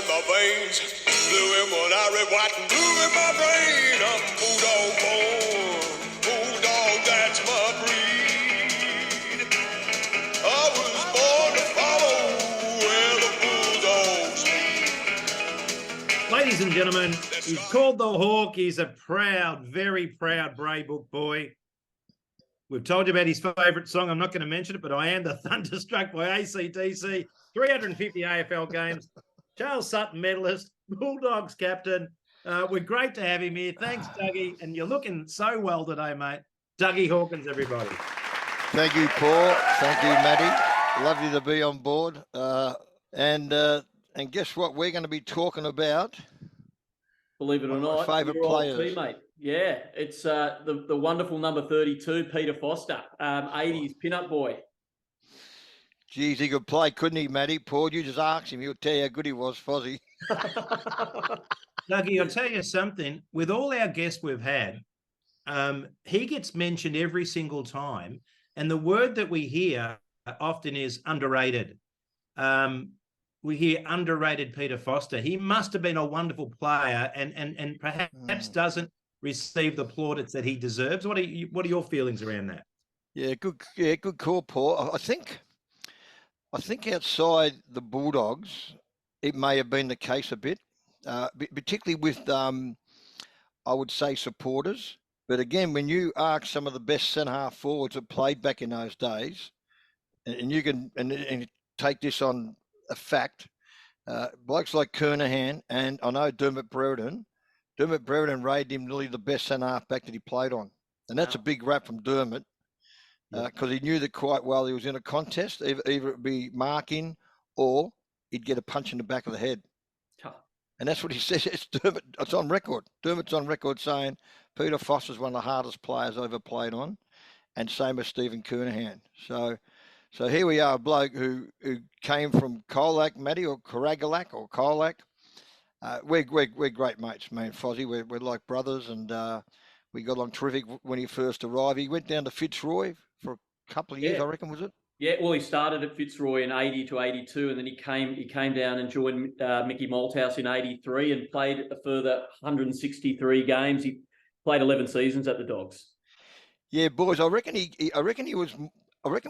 my veins. Blue and one, I red, white, and blue in my brain. I'm Bulldog born. Bulldog, that's my breed. I was born to follow where the Bulldogs lead. Ladies and gentlemen, he's called the Hawk. He's a proud, very proud Braybrook boy. We've told you about his favourite song. I'm not going to mention it, but I am the Thunderstruck by AC/DC. 350 AFL games. Charles Sutton medalist, Bulldogs captain. We're great to have him here. Thanks, Dougie. And you're looking so well today, mate. Dougie Hawkins, everybody. Thank you, Paul. Thank you, Matty. Lovely to be on board. And guess what? We're going to be talking about. Believe it or not, favourite players. Teammate. Yeah, it's the wonderful number 32, Peter Foster, 80s pin-up boy. Geez, he could play, couldn't he, Matty? Paul, you just asked him. He'll tell you how good he was, Fozzie. Dougie, I'll tell you something. With all our guests we've had, he gets mentioned every single time. And the word that we hear often is underrated. We hear underrated Peter Foster. He must have been a wonderful player and perhaps doesn't receive the plaudits that he deserves. What are your feelings around that? Yeah, good call, Paul. I think outside the Bulldogs, it may have been the case a bit, particularly with I would say supporters. But again, when you ask some of the best centre half forwards that played back in those days, and you can and take this on a fact, blokes like Kernahan and I know Dermott Brereton rated him nearly the best centre half back that he played on. And that's a big rap from Dermott because he knew that quite well. He was in a contest, either it be marking or he'd get a punch in the back of the head. And that's what he says. It's Dermott. It's on record. Dermott's on record saying Peter Foster's one of the hardest players I've ever played on, and same as Stephen Kernahan. So here we are, a bloke who came from Colac, Matty, or Carragalac, or Colac. We're great mates, man, Fozzie. We're like brothers, and we got along terrific when he first arrived. He went down to Fitzroy for a couple of years, I reckon, was it? Yeah, well, he started at Fitzroy in 80 to 82, and then he came down and joined Mickey Malthouse in 83 and played a further 163 games. He played 11 seasons at the Dogs. Yeah, boys, I reckon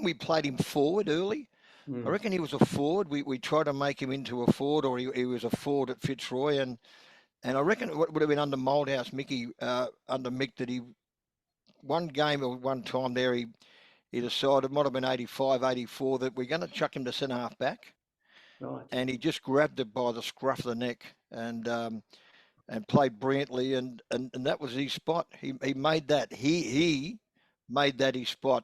we played him forward early. I reckon he was a forward. We tried to make him into a forward, or he was a forward at Fitzroy, and I reckon it would have been under Malthouse, Mickey, under Mick, that he one game or one time there he decided, it might have been 85, 84, that we're going to chuck him to centre half back. Right. And he just grabbed it by the scruff of the neck and played brilliantly, and that was his spot. He made that. He made that his spot.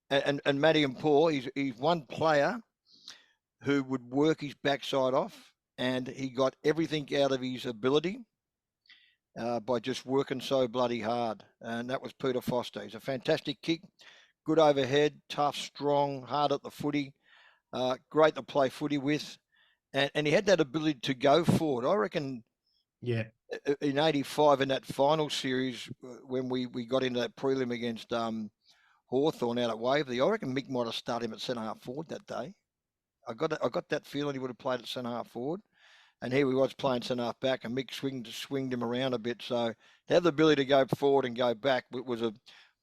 And Matty and Paul, he's one player who would work his backside off, and he got everything out of his ability by just working so bloody hard. And that was Peter Foster. He's a fantastic kick. Good overhead, tough, strong, hard at the footy, great to play footy with. And he had that ability to go forward. I reckon in 85 in that final series when we got into that prelim against Hawthorn out at Waverley, I reckon Mick might have started him at centre-half forward that day. I got that feeling he would have played at centre-half forward. And here he was playing centre-half back, and Mick swinged him around a bit. So to have the ability to go forward and go back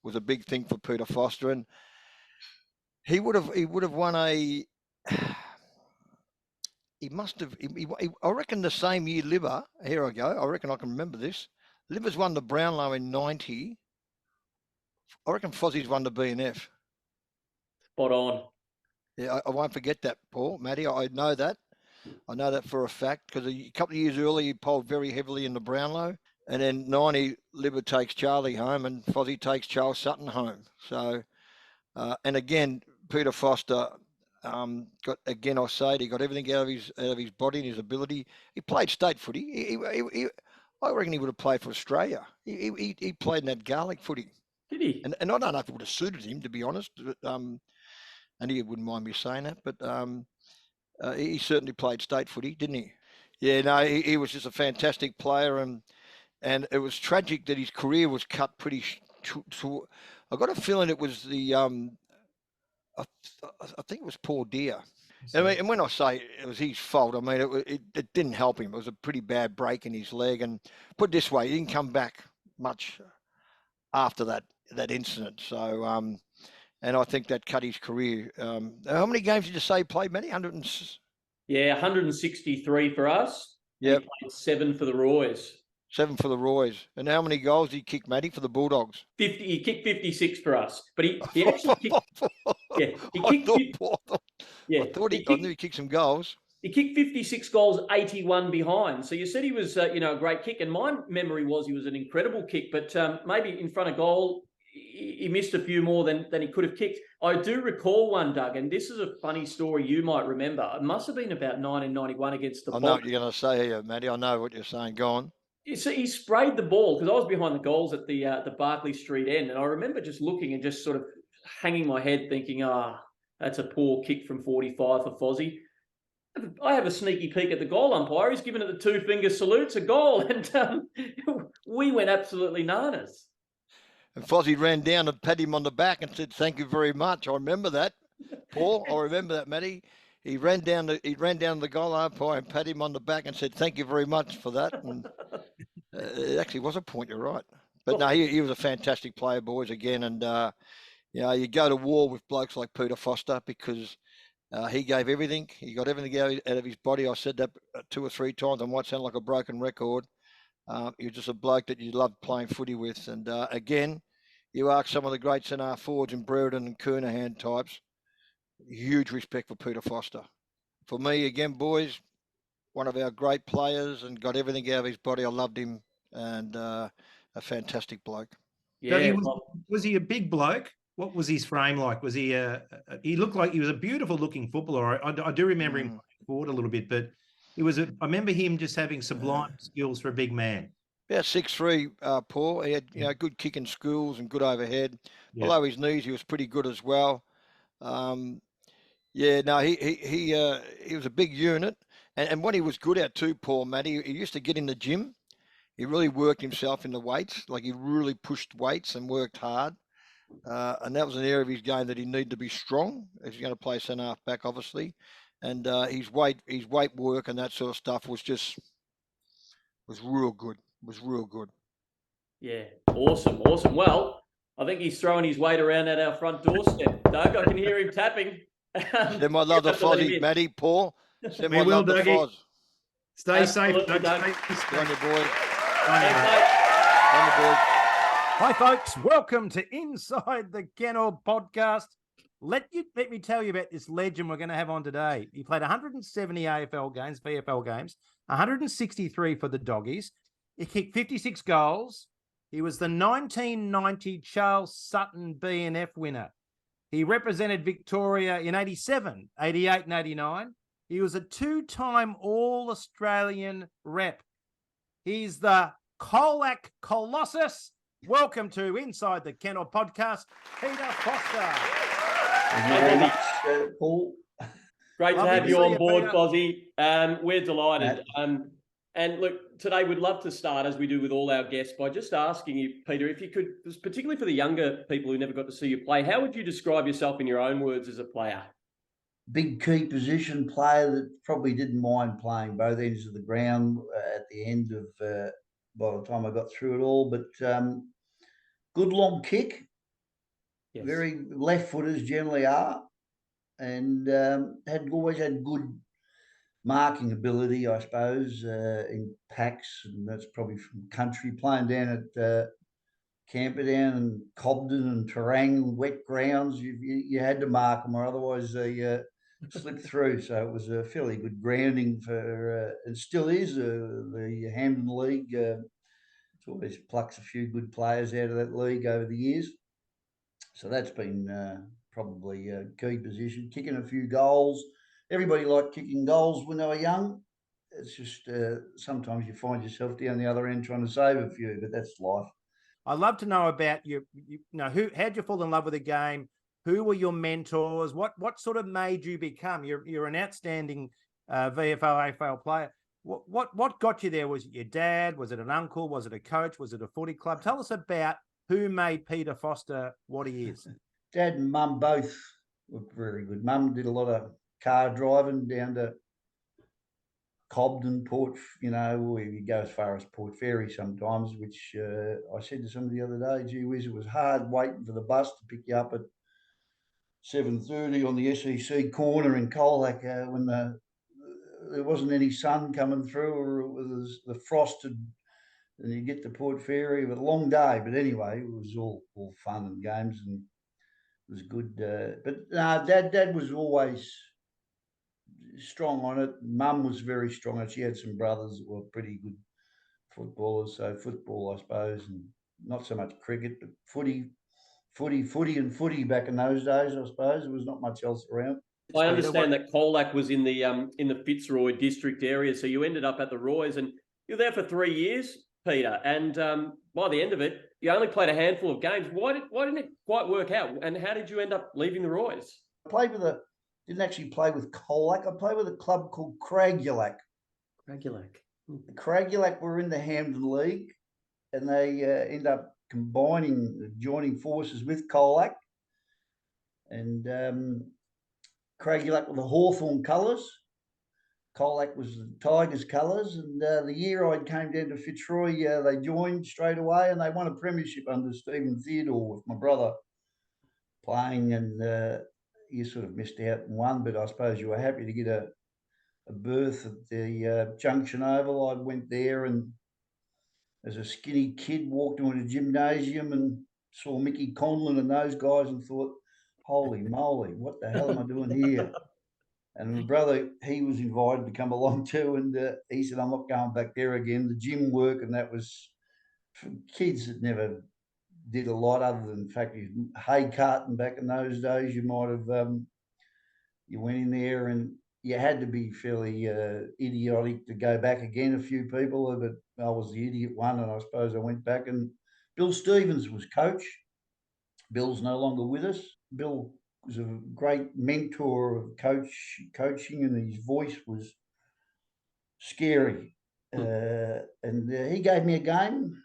was a big thing for Peter Foster, and he would have won a. He must have. I reckon the same year Libba. Here I go. I reckon I can remember this. Libba's won the Brownlow in 90. I reckon Fozzie's won the BNF. Spot on. Yeah, I won't forget that, Paul. Matty, I know that. I know that for a fact because a couple of years earlier he polled very heavily in the Brownlow. And then 90, Libba takes Charlie home and Fozzie takes Charles Sutton home. So, and again, Peter Foster got, again, I say it, he got everything out of his body and his ability. He played state footy. I reckon he would have played for Australia. He played in that Gaelic footy. Did he? And I don't know if it would have suited him, to be honest. But, and he wouldn't mind me saying that, but he certainly played state footy, didn't he? Yeah, no, he was just a fantastic player, and it was tragic that his career was cut pretty short. I got a feeling it was the, I think it was Paul Deere. I mean, and when I say it was his fault, I mean, it didn't help him. It was a pretty bad break in his leg. And put it this way, he didn't come back much after that incident. So, and I think that cut his career. How many games did you say he played, Matty? 100 and... Yeah, 163 for us. Yep. He played 7 for the Royals. 7 for the Royals. And how many goals did he kick, Matty, for the Bulldogs? 50. He kicked 56 for us, but he actually kicked. Yeah, he kicked. I knew he kicked some goals. He kicked 56 goals, 81 behind. So you said he was, a great kick. And my memory was he was an incredible kick, but maybe in front of goal, he missed a few more than he could have kicked. I do recall one, Doug, and this is a funny story you might remember. It must have been about 1991 against the I know what you're going to say here, Matty. I know what you're saying. Go on. So he sprayed the ball because I was behind the goals at the Barclay Street end, and I remember just looking and just sort of hanging my head thinking, that's a poor kick from 45 for Fozzie. I have a sneaky peek at the goal umpire. He's given it the 2-finger salute. It's a goal. And we went absolutely nanas. And Fozzie ran down and pat him on the back and said, "Thank you very much." I remember that, Paul. I remember that, Matty. He ran down the goal umpire and pat him on the back and said, "Thank you very much for that." And it actually was a point. You're right. But no, he was a fantastic player, boys, again. And, you go to war with blokes like Peter Foster because he gave everything. He got everything out of his body. I said that 2 or 3 times. I might sound like a broken record. He was just a bloke that you loved playing footy with. And again, you ask some of the great centre forwards in Brereton and Kernahan types, huge respect for Peter Foster. For me, again, boys, one of our great players and got everything out of his body. I loved him and a fantastic bloke. Yeah. Was he a big bloke? What was his frame like? Was he he looked like he was a beautiful looking footballer. I do remember him playing forward a little bit, but I remember him just having sublime skills for a big man. Yeah, 6'3", Paul. He had good kicking skills and good overhead. Yeah. Below his knees, he was pretty good as well. He was a big unit. And what he was good at too, Paul, Matty, he used to get in the gym. He really worked himself in the weights. Like he really pushed weights and worked hard. And that was an area of his game that he needed to be strong if he's going to play centre half back, obviously. And his weight work and that sort of stuff was real good. Was real good. Yeah, awesome. Well, I think he's throwing his weight around at our front doorstep. Doug, I can hear him tapping. Send my love to Fozzie, Matty, Paul. Send my love to Foz. Stay safe, Doug. Go on, you boys. Hi, folks. Welcome to Inside the Kennel podcast. Let me tell you about this legend we're going to have on today. He played 170 AFL games, VFL games, 163 for the Doggies. He kicked 56 goals. He was the 1990 Charles Sutton B&F winner. He represented Victoria in 87, 88 and 89. He was a 2-time All-Australian rep. He's the Colac Colossus. Welcome to Inside the Kennel podcast, Peter Foster. Very much, Paul. Great to have you on board, Fozzie. We're delighted. And look, today we'd love to start, as we do with all our guests, by just asking you, Peter, if you could, particularly for the younger people who never got to see you play, how would you describe yourself in your own words as a player? Big key position player that probably didn't mind playing both ends of the ground at the end of, by the time I got through it all, but good long kick. Yes. Very left footers generally are, and had always had good marking ability, I suppose, in packs, and that's probably from country playing down at Camperdown and Cobden and Terang, wet grounds. You had to mark them, or otherwise they slipped through. So it was a fairly good grounding for, it still is, the Hampden League. It always plucks a few good players out of that league over the years. So that's been probably a key position, kicking a few goals. Everybody liked kicking goals when they were young. It's just sometimes you find yourself down the other end trying to save a few, but that's life. I'd love to know about how'd you fall in love with the game? Who were your mentors? What sort of made you become? You're an outstanding VFL, AFL player. What got you there? Was it your dad? Was it an uncle? Was it a coach? Was it a footy club? Tell us about who made Peter Foster what he is. Dad and Mum both were very good. Mum did a lot of car driving down to Cobden, we go as far as Port Fairy sometimes, which I said to somebody the other day, gee whiz, it was hard waiting for the bus to pick you up at 7:30 on the SEC corner in Colac when there wasn't any sun coming through, or it was the frosted, and you get to Port Fairy. It was a long day, but anyway, it was all fun and games, and it was good. But Dad was always strong on it. Mum was very strong on it. She had some brothers that were pretty good footballers, so football, I suppose, and not so much cricket, but footy back in those days, I suppose. There was not much else around. I understand that Colac was in the Fitzroy district area, so you ended up at the Roy's, and you were there for 3 years, Peter. And by the end of it, you only played a handful of games. Why didn't it quite work out? And how did you end up leaving the Roy's? I didn't actually play with Colac. I played with a club called Cragulac. The Cragulac were in the Hampden League, and they ended up joining forces with Colac, and Cragulac were the Hawthorn colours. Colac was the Tigers colours, and the year I came down to Fitzroy, they joined straight away, and they won a premiership under Stephen Theodore with my brother playing, and you sort of missed out and won, but I suppose you were happy to get a berth at the Junction Oval. I went there, and as a skinny kid, walked into the gymnasium and saw Mickey Conlon and those guys and thought, holy moly, what the hell am I doing here? And my brother, he was invited to come along too, and he said, I'm not going back there again. The gym work, and that was for kids that never did a lot other than factories, hay carting back in those days. You might have, you went in there and you had to be fairly idiotic to go back again. A few people, but I was the idiot one, and I suppose I went back. And Bill Stevens was coach. Bill's no longer with us. Bill was a great mentor of coaching, and his voice was scary. And he gave me a game.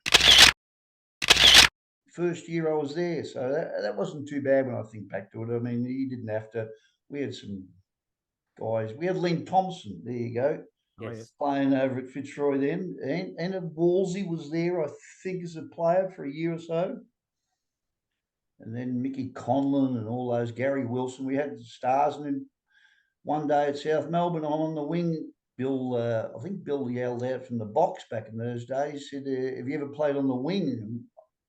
First year I was there, so that wasn't too bad when I think back to it. I mean, he didn't have to. We had some guys. We had Len Thompson. There you go. Yes. Playing over at Fitzroy then, and Wolsey was there, I think, as a player for a year or so. And then Mickey Conlon and all those, Gary Wilson. We had the stars, and then one day at South Melbourne, I'm on the wing. I think Bill yelled out from the box back in those days, said, have you ever played on the wing? And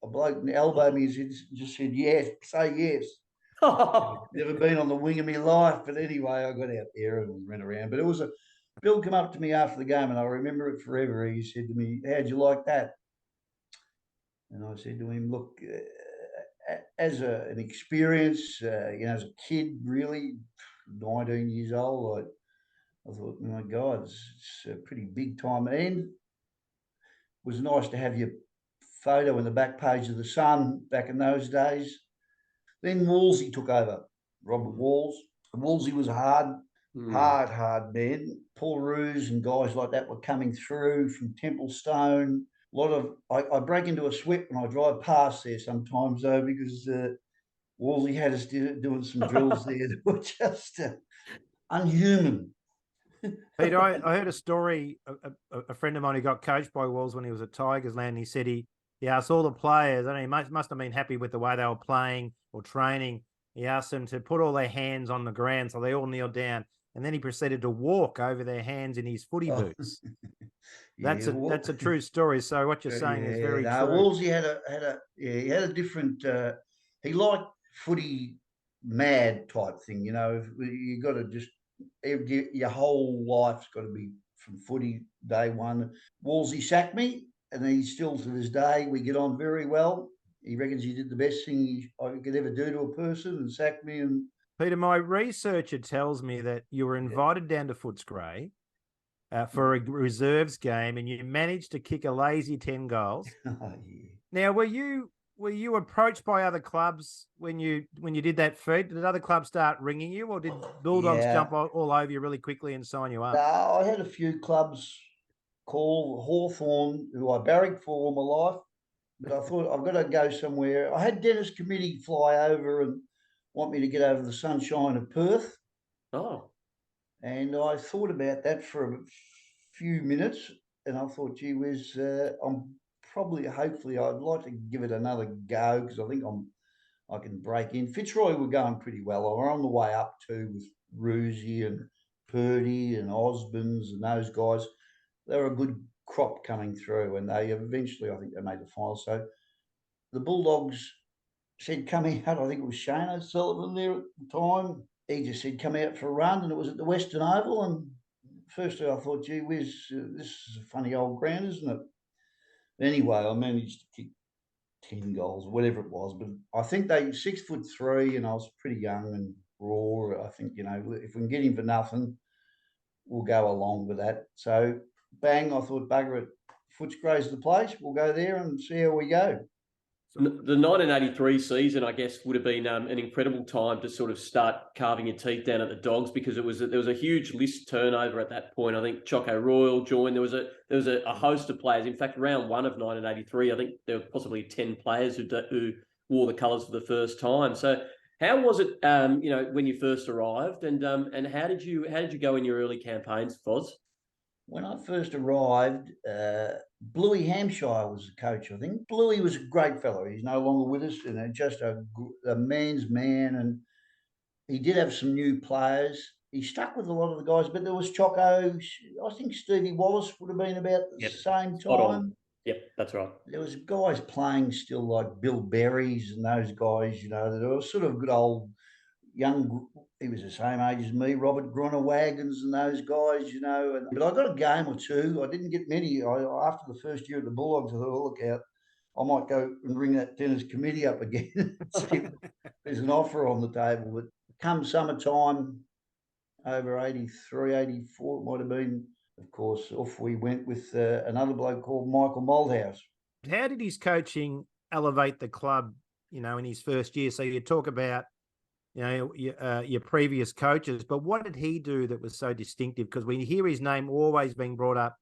a bloke elbowed me and just said, yes, say yes. Never been on the wing of my life, but anyway, I got out there and ran around. But Bill came up to me after the game, and I remember it forever. He said to me, how'd you like that? And I said to him, look, as an experience, as a kid, really, 19 years old, I thought, my God, it's a pretty big time. And it was nice to have your photo in the back page of the Sun back in those days. Then Wolsey took over, Robert Walls. Wolsey was a hard man. Paul Roos and guys like that were coming through from Templestone. A lot of I break into a sweat when I drive past there sometimes, though, because Wolsey had us doing some drills there that were just unhuman. Peter, I heard a story. A friend of mine who got coached by Walls when he was at Tigers Land. He said he asked all the players, and he must have been happy with the way they were playing or training. He asked them to put all their hands on the ground, so they all kneeled down, and then he proceeded to walk over their hands in his footy boots. That's a true story. So what you're saying is very true. Wolsey had a different. He liked footy mad type thing. You got to just your whole life's got to be from footy day one. Wolsey sacked me, and he's still to this day. We get on very well. He reckons he did the best thing I could ever do to a person, and sacked me. And Peter, my researcher tells me that you were invited down to Footscray for a reserves game, and you managed to kick a lazy 10 goals. Now, were you approached by other clubs when you did that feat? Did other clubs start ringing you, or did Bulldogs jump all over you really quickly and sign you up? No, I had a few clubs call. Hawthorn, who I barracked for all my life, but I thought I've got to go somewhere. I had Dennis Committee fly over and want me to get over the sunshine of Perth. Oh. And I thought about that for a few minutes, and I thought, gee whiz, hopefully, I'd like to give it another go because I think I can break in. Fitzroy were going pretty well. We're on the way up too with Roosie and Purdy and Osborns and those guys. They were a good crop coming through, and they eventually, I think they made the final. So the Bulldogs said, come out. I think it was Shane O'Sullivan there at the time. He just said, come out for a run, and it was at the Western Oval. And firstly, I thought, gee whiz, this is a funny old ground, isn't it? Anyway, I managed to kick 10 goals, whatever it was. But I think they 6'3", and I was pretty young and raw. I think, if we can get him for nothing, we'll go along with that. So, bang, I thought, bugger it, Footscray's the place. We'll go there and see how we go. The 1983 season, I guess, would have been an incredible time to sort of start carving your teeth down at the Dogs because there was a huge list turnover at that point. I think Choco Royal joined. There was a host of players. In fact, round one of 1983, I think there were possibly 10 players who wore the colours for the first time. So, how was it, when you first arrived, and how did you go in your early campaigns, Foz? When I first arrived, Bluey Hampshire was the coach, I think. Bluey was a great fellow. He's no longer with us, and just a man's man. And he did have some new players. He stuck with a lot of the guys, but there was Choco. I think Stevie Wallace would have been about the same time. Yep, that's right. There was guys playing still like Bill Berries and those guys, that were sort of good old young. He was the same age as me, Robert Gruner-Wagons and those guys, But I got a game or two. I didn't get many. After the first year at the Bulldogs, I thought, oh, look out, I might go and ring that tennis committee up again and see if there's an offer on the table. But come summertime, over 83, 84, it might have been, of course, off we went with another bloke called Michael Moldhouse. How did his coaching elevate the club, in his first year? So you talk about your previous coaches, but what did he do that was so distinctive? Because we hear his name always being brought up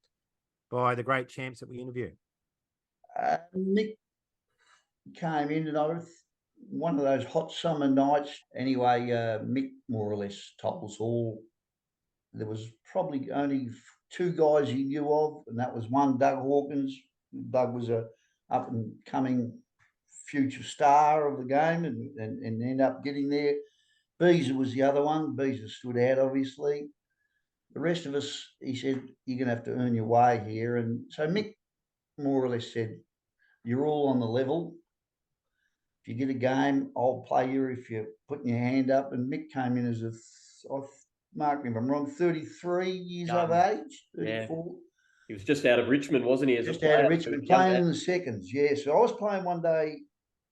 by the great champs that we interview. Mick came in, and one of those hot summer nights. Anyway, Mick more or less told us all there was probably only two guys he knew of, and that was one, Doug Hawkins. Doug was a up and coming future star of the game and ended up getting there. Beezer was the other one. Beezer stood out, obviously. The rest of us, he said, you're going to have to earn your way here. And so Mick more or less said, you're all on the level. If you get a game, I'll play you if you're putting your hand up. And Mick came in as mark me if I'm wrong, 33 years of age, 34. Yeah. He was just out of Richmond, wasn't he? Just out of Richmond, playing in the seconds, yeah. So I was playing one day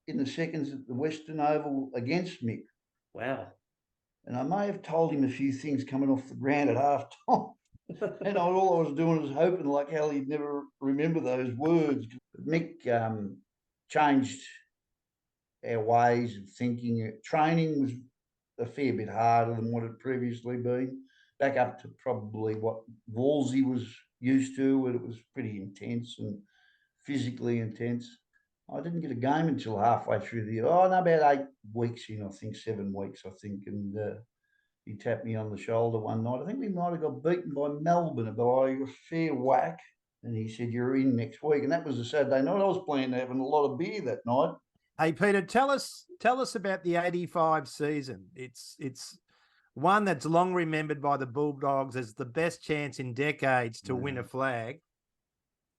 in the seconds at the Western Oval against Mick. Wow. And I may have told him a few things coming off the ground at half time. And all I was doing was hoping like hell he'd never remember those words. Mick changed our ways of thinking. Training was a fair bit harder than what it previously been. Back up to probably what Wolsey was used to, and it was pretty intense and physically intense. I didn't get a game until halfway through the year. About 8 weeks in, I think 7 weeks, I think. And he tapped me on the shoulder one night. I think we might have got beaten by Melbourne by a fair whack. And he said, you're in next week. And that was a Saturday night. I was planning to having a lot of beer that night. Hey, Peter, tell us about the 85 season. It's one that's long remembered by the Bulldogs as the best chance in decades to win a flag.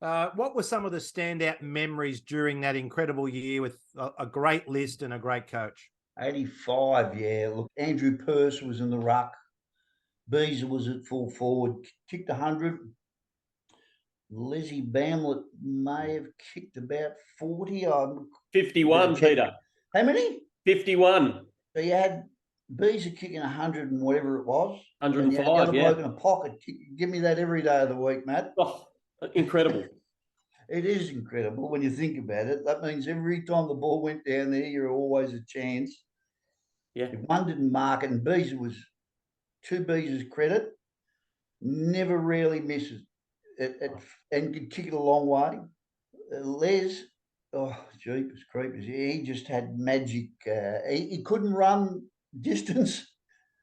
What were some of the standout memories during that incredible year with a great list and a great coach? 85, yeah. Look, Andrew Pearce was in the ruck. Beezer was at full forward, kicked 100. Leslie Bamlett may have kicked about 40. 51, Peter. How many? 51. So you had Beezer kicking 100 and whatever it was. 105, bloke in a pocket. Give me that every day of the week, Matt. Oh, incredible. It is incredible when you think about it. That means every time the ball went down there, you're always a chance. Yeah. If one didn't mark it, and Beezer was, to Beezer's credit, never really misses and could kick it a long way. Les, jeepers creepers, he just had magic. He couldn't run distance.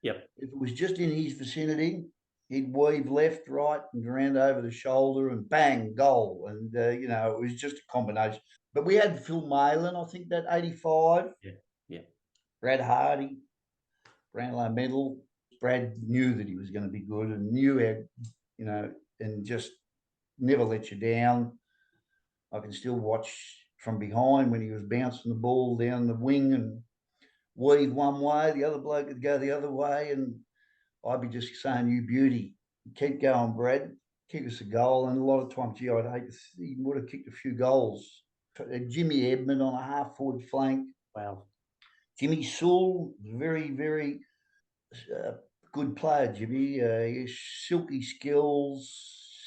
Yep. If it was just in his vicinity, he'd weave left, right, and around over the shoulder, and bang, goal. And it was just a combination. But we had Phil Malin, I think, that 85. Yeah. Brad Hardy, Brownlow medal. Brad knew that he was going to be good and knew how, and just never let you down. I can still watch from behind when he was bouncing the ball down the wing and weave one way, the other bloke would go the other way, and I'd be just saying, "You beauty, keep going, Brad, kick us a goal." And a lot of times, gee, I'd hate to see, he would have kicked a few goals. Jimmy Edmund on a half forward flank. Wow. Jimmy Sewell, very, very good player, Jimmy. His silky skills,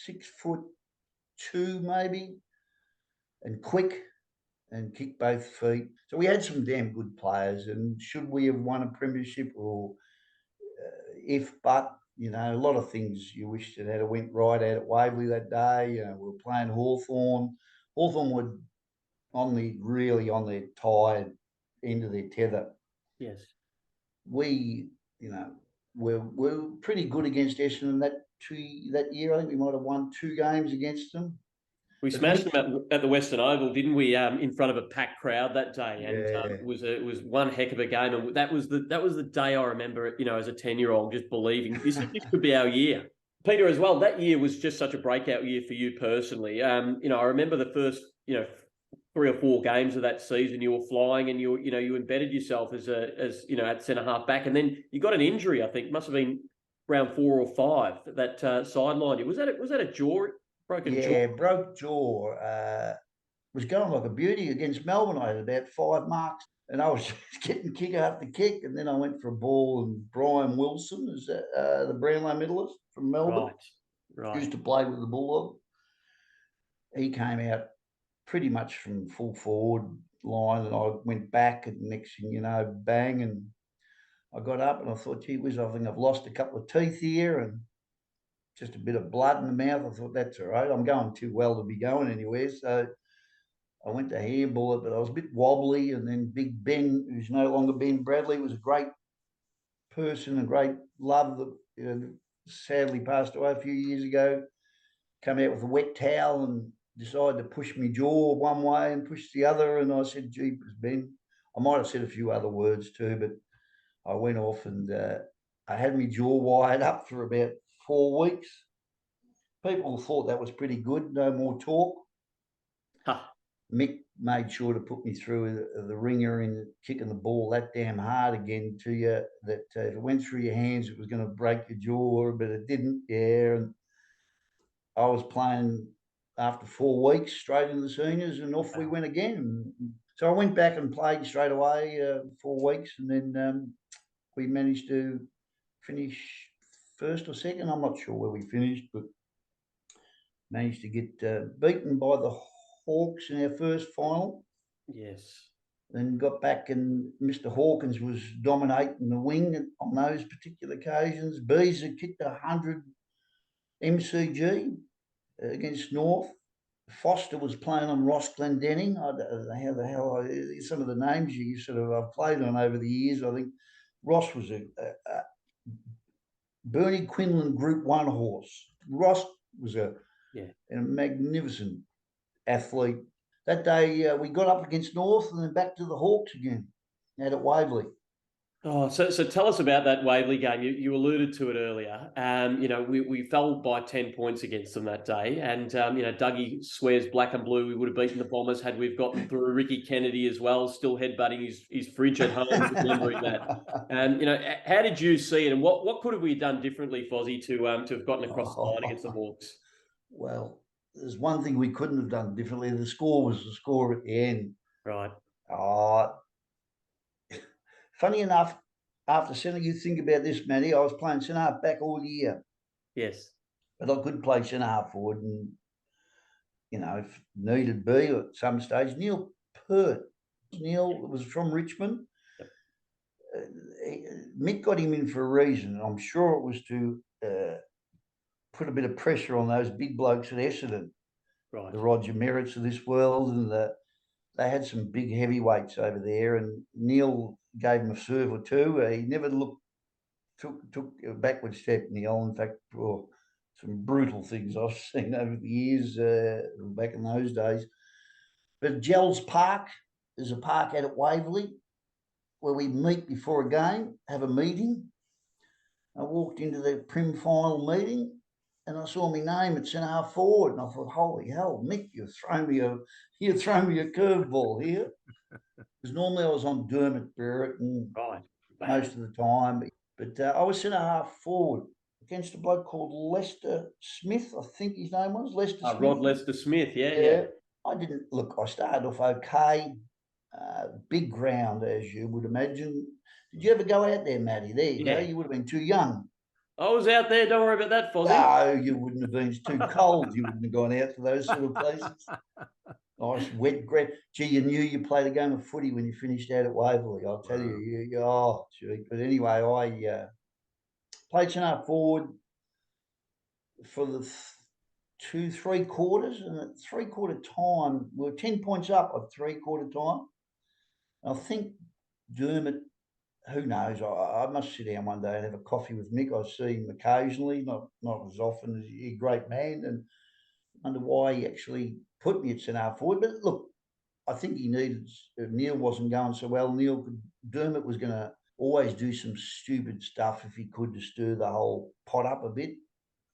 6'2" maybe, and quick, and kick both feet. So we had some damn good players. And should we have won a premiership, or a lot of things you wish that had went right out at Waverley that day. We were playing Hawthorn. Hawthorn were really on their tired end of their tether. Yes. We, we're pretty good against Essendon that year. I think we might have won 2 games against them. We smashed them at the Western Oval, didn't we? In front of a packed crowd that day, and Yeah. it was one heck of a game. And that was the day I remember, as a 10-year-old, just believing this could be our year. Peter, as well, that year was just such a breakout year for you personally. I remember the first 3 or 4 games of that season. You were flying, and you embedded yourself as at centre half back, and then you got an injury. I think must have been round 4 or 5 that sidelined you. Was that a jaw? Broken jaw. Broke jaw. Was going like a beauty against Melbourne. I had about 5 marks, and I was getting kick after kick. And then I went for a ball, and Brian Wilson is the Brownlow medalist from Melbourne. Right. Used to play with the Bulldog. He came out pretty much from full forward line, and I went back, and next thing you know, bang, and I got up, and I thought, gee whiz, I think I've lost a couple of teeth here, and just a bit of blood in the mouth. I thought, that's all right. I'm going too well to be going anywhere. So I went to handball it, but I was a bit wobbly. And then Big Ben, who's no longer Ben Bradley, was a great person, a great love that sadly passed away a few years ago. Come out with a wet towel and decided to push my jaw one way and push the other. And I said, "Jeepers, Ben." I might have said a few other words too, but I went off, and I had my jaw wired up for about 4 weeks. People thought that was pretty good. No more talk. Huh. Mick made sure to put me through the ringer in kicking the ball that damn hard again to you that if it went through your hands, it was going to break your jaw, but it didn't. Yeah, and I was playing after 4 weeks straight into the seniors, and off we went again. So I went back and played straight away 4 weeks, and then we managed to finish first or second. I'm not sure where we finished, but managed to get beaten by the Hawks in our first final. Yes. Then got back, and Mr. Hawkins was dominating the wing on those particular occasions. Bees had kicked 100 MCG against North. Foster was playing on Ross Glendenning. I don't know how the hell some of the names you sort of I've played on over the years. I think Ross was a Bernie Quinlan Group 1 horse. Ross was a magnificent athlete. That day we got up against North, and then back to the Hawks again out at Waverley. Oh, so tell us about that Waverley game. You alluded to it earlier. We fell by 10 points against them that day, and Dougie swears black and blue we would have beaten the Bombers had we've gotten through. Ricky Kennedy as well, still headbutting his fridge at home, remembering that. How did you see it, and what could have we done differently, Fozzie, to have gotten across the line against the Hawks? Well, there's one thing we couldn't have done differently. The score was the score at the end. Right. Funny enough, after centre, you think about this, Matty, I was playing centre half back all year. Yes. But I could play centre half forward, and, if needed be at some stage. Neil Pert. Neil was from Richmond. Yep. Mick got him in for a reason. I'm sure it was to put a bit of pressure on those big blokes at Essendon. Right. The Roger Merritts of this world, and they had some big heavyweights over there, and Neil gave him a serve or two. He never looked took a backward step, Neil. In fact, for some brutal things I've seen over the years back in those days. But Gels Park is a park out at Waverley where we meet before a game, have a meeting. I walked into the Prim final meeting and I saw my name at centre half forward, and I thought, holy hell, Mick, you've thrown me a curveball here. Because normally I was on Dermot Barrett and Right. most of the time, but I was centre half forward against a bloke called Lester Smith, I think his name was Lester Smith. Rod Lester Smith, yeah. I didn't look. I started off okay. Big ground, as you would imagine. Did you ever go out there, Matty? There you go. You would have been too young. I was out there. Don't worry about that, Fozzie. No, you wouldn't have been. It's too cold. You wouldn't have gone out to those sort of places. Nice wet ground. Gee, you knew you played a game of footy when you finished out at Waverley. I'll tell you. Gee. But anyway, I played centre forward for the 2-3 quarters, and at 3/4 time, we were 10 points up at 3/4 time. I think Dermot, who knows, I must sit down one day and have a coffee with Mick. I see him occasionally, not as often as he's a great man, and wonder why he actually put me at centre forward. But look, I think he needed, Neil wasn't going so well. Dermot was going to always do some stupid stuff if he could to stir the whole pot up a bit.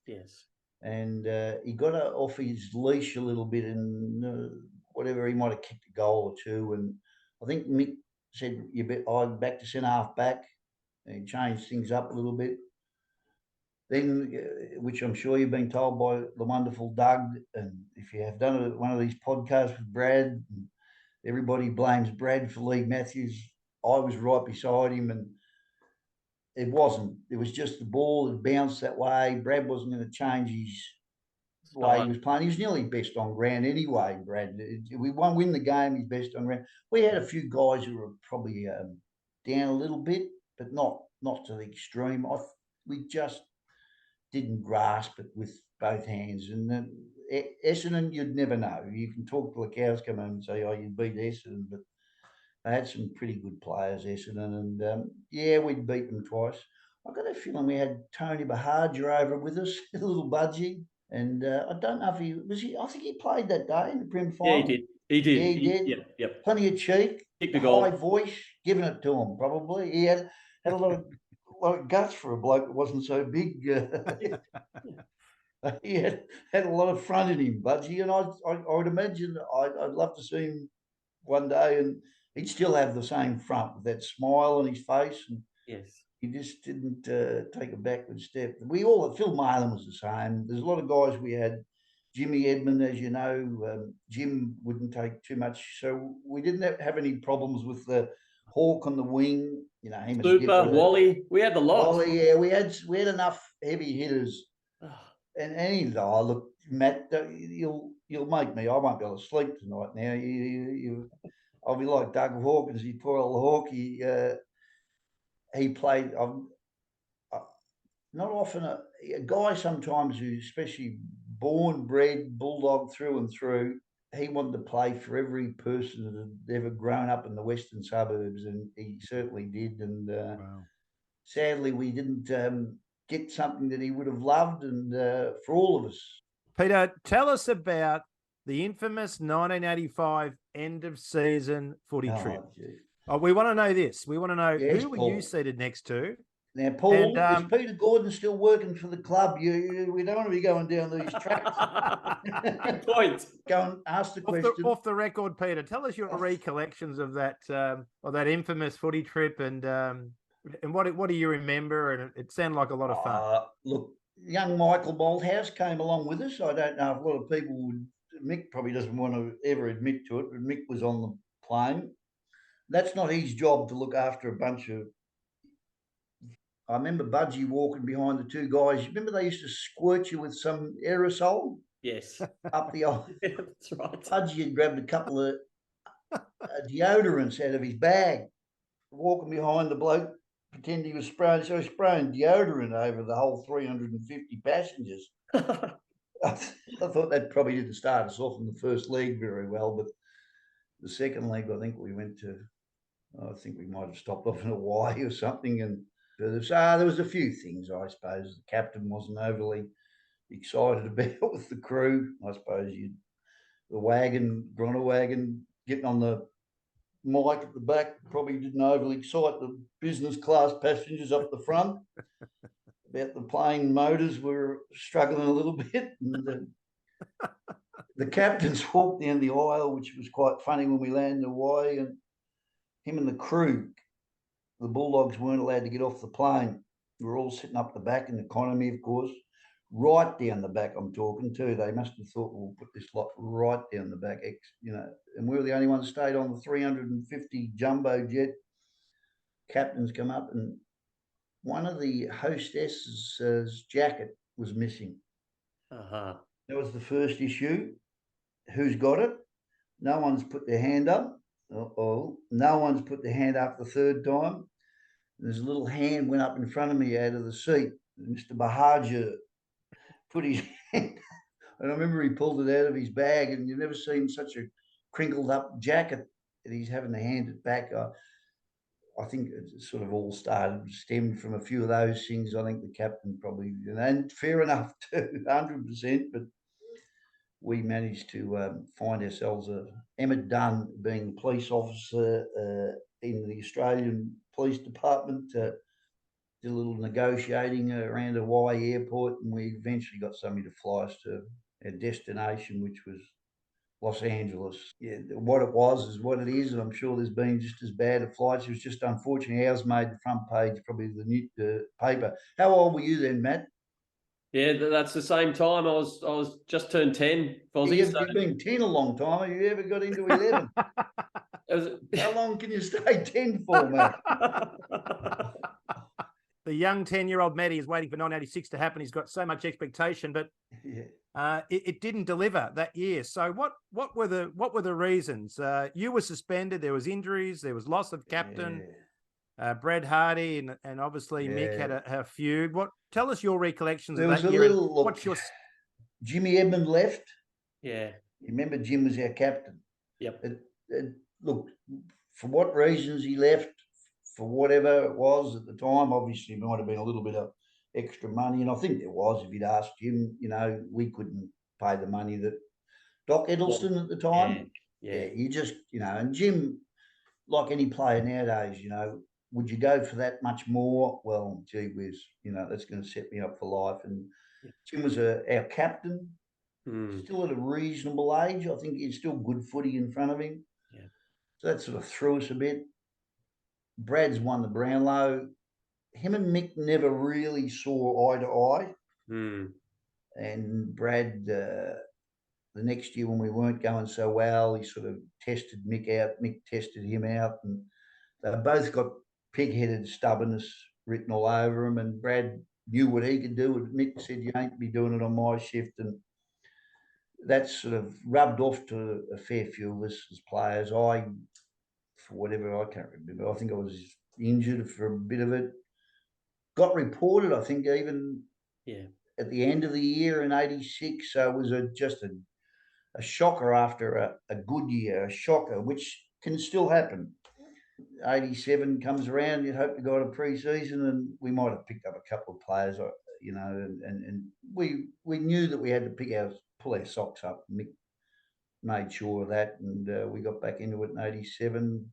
Yes. And he got off his leash a little bit, and whatever, he might have kicked a goal or two. And I think Mick said, I'm back to centre half back, and he changed things up a little bit. Then, which I'm sure you've been told by the wonderful Doug, and if you have done one of these podcasts with Brad, everybody blames Brad for Lee Matthews. I was right beside him, and it wasn't. It was just the ball that bounced that way. Brad wasn't going to change his way he was playing. He was nearly best on ground anyway, Brad. We won't win the game, he's best on ground. We had a few guys who were probably down a little bit, but not to the extreme. We just didn't grasp it with both hands. And Essendon, you'd never know. You can talk till the cows come home and say, oh, you beat Essendon, but they had some pretty good players, Essendon, and we'd beat them twice. I got a feeling we had Tony Bahadur over with us, a little budgie, and I don't know if he was. I think he played that day in the Prim final. Yeah, he did. Yeah, he did. Yep. Plenty of cheek, Kicked a goal. high voice, giving it to him. Probably he had a lot of guts for a bloke that wasn't so big. He had a lot of front in him, Budgie, and I would imagine I'd love to see him one day, and he'd still have the same front with that smile on his face. And yes, he just didn't take a backward step. Phil Marlin was the same. There's a lot of guys we had. Jimmy Edmund, as you know, Jim wouldn't take too much, so we didn't have any problems with the Hawk on the wing. You know, him Super Wally. We had the lot. Wally, yeah, we had enough heavy hitters. And he's look, Matt, you'll make me. I won't be able to sleep tonight. Now I'll be like Doug Hawkins. He poor old Hawk. He played. Not often a guy sometimes who, especially born bred Bulldog through and through. He wanted to play for every person that had ever grown up in the western suburbs, and he certainly did. And sadly, we didn't get something that he would have loved, and for all of us. Peter, tell us about the infamous 1985 end of season footy trip. We want to know this. We want to know who were you seated next to? Now, Paul, is Peter Gordon still working for the club? We don't want to be going down these tracks. Good point. Go and ask the question. Off the record, Peter, tell us your recollections of that infamous footy trip, and what do you remember? And it sounded like a lot of fun. Look, young Michael Malthouse came along with us. I don't know if a lot of people would. Mick probably doesn't want to ever admit to it, but Mick was on the plane. That's not his job to look after a bunch of. I remember Budgie walking behind the two guys. Remember they used to squirt you with some aerosol? Yes. Up the old. Yeah, that's right. Budgie had grabbed a couple of deodorants out of his bag, walking behind the bloke, pretending he was spraying. So he was spraying deodorant over the whole 350 passengers. I thought that probably didn't start us off in the first leg very well, but the second leg, I think we went to. I think we might have stopped off in Hawaii or something, and further. So there was a few things, I suppose. The captain wasn't overly excited about with the crew. I suppose the Grunter wagon, getting on the mic at the back probably didn't overly excite the business class passengers up the front. About the plane motors were struggling a little bit, and the captains walked down the aisle, which was quite funny when we landed in Hawaii, and him and the crew, the Bulldogs weren't allowed to get off the plane. We were all sitting up the back in economy, of course, right down the back. I'm talking to. They must have thought we'll put this lot right down the back, and we were the only ones stayed on the 350 jumbo jet. Captains come up, and one of the hostesses' jacket was missing. Uh-huh. That was the first issue. Who's got it? No one's put their hand up. No one's put their hand up the third time. There's a little hand went up in front of me out of the seat. Mr. Bahaja put his hand, and I remember he pulled it out of his bag, and you've never seen such a crinkled up jacket that he's having to hand it back. I think it sort of all stemmed from a few of those things. I think the captain probably, and fair enough too, 100%, but we managed to find ourselves Emmett Dunn, being the police officer in the Australian Police Department, did a little negotiating around Hawaii Airport, and we eventually got somebody to fly us to our destination, which was Los Angeles. Yeah, what it was is what it is, and I'm sure there's been just as bad at flights. It was just unfortunately ours made the front page, probably the paper. How old were you then, Matt? Yeah, that's the same time. I was just turned 10, Fozzie. You've been 10 a long time. Have you ever got into 11? How long can you stay 10 for, Matt? The young 10-year-old Matty is waiting for 1986 to happen. He's got so much expectation, but it didn't deliver that year. So what were the reasons? You were suspended. There was injuries. There was loss of captain. Brad Hardy and obviously Mick had a feud. Tell us your recollections there of that year. What's your... Jimmy Edmund left. Yeah. You remember Jim was our captain. Yep. Look, for what reasons he left, for whatever it was at the time, obviously it might have been a little bit of extra money, and I think there was. If you'd asked Jim, we couldn't pay the money that Doc Edelston at the time. Yeah, you just, and Jim, like any player nowadays, would you go for that much more? Well, gee whiz, that's going to set me up for life. And Jim was our captain, still at a reasonable age. I think he's still good footy in front of him. Yeah. So that sort of threw us a bit. Brad's won the Brownlow. Him and Mick never really saw eye to eye. And Brad, the next year when we weren't going so well, he sort of tested Mick out. Mick tested him out, and they both got pig-headed stubbornness written all over him. And Brad knew what he could do. And Mick said, "You ain't be doing it on my shift." And that sort of rubbed off to a fair few of us as players. For whatever, I can't remember. I think I was injured for a bit of it. Got reported, I think, even at the end of the year in '86. So it was just a shocker after a good year, a shocker, which can still happen. '87 comes around, you'd hope to go to pre-season, and we might have picked up a couple of players, and we knew that we had to pull our socks up. Mick made sure of that, and we got back into it in '87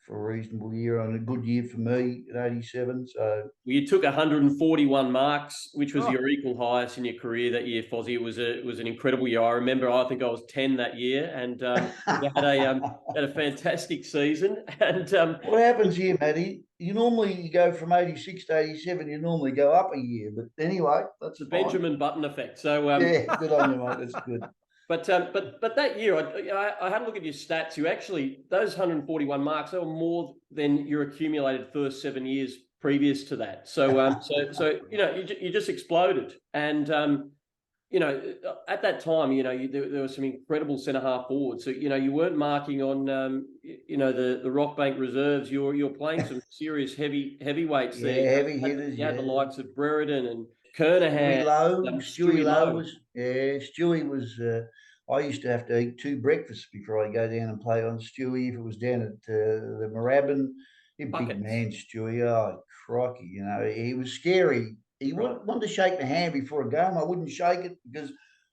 for a reasonable year, and a good year for me in '87. So you took 141 marks, which was your equal highest in your career that year, Fozzie. It was an incredible year. I remember. I think I was 10 that year, and you had a fantastic season. And what happens here, Matty? You normally go from '86 to '87. You normally go up a year, but anyway, that's the Benjamin Button effect. So yeah, good on you, mate. That's good. But that year, I had a look at your stats. You actually, those 141 marks, they were more than your accumulated first 7 years previous to that. So you just exploded. And at that time, there were some incredible centre half forwards. So you weren't marking on the Rockbank reserves. You're playing some serious heavyweights there. Yeah, heavy hitters. You had the likes of Brereton and Kernahan. Stewie Lowe Stewie was. I used to have to eat 2 breakfasts before I go down and play on Stewie. If it was down at the Moorabbin, big man Stewie. Oh, crikey, you know, he was scary. He wanted to shake my hand before a game. I wouldn't shake it because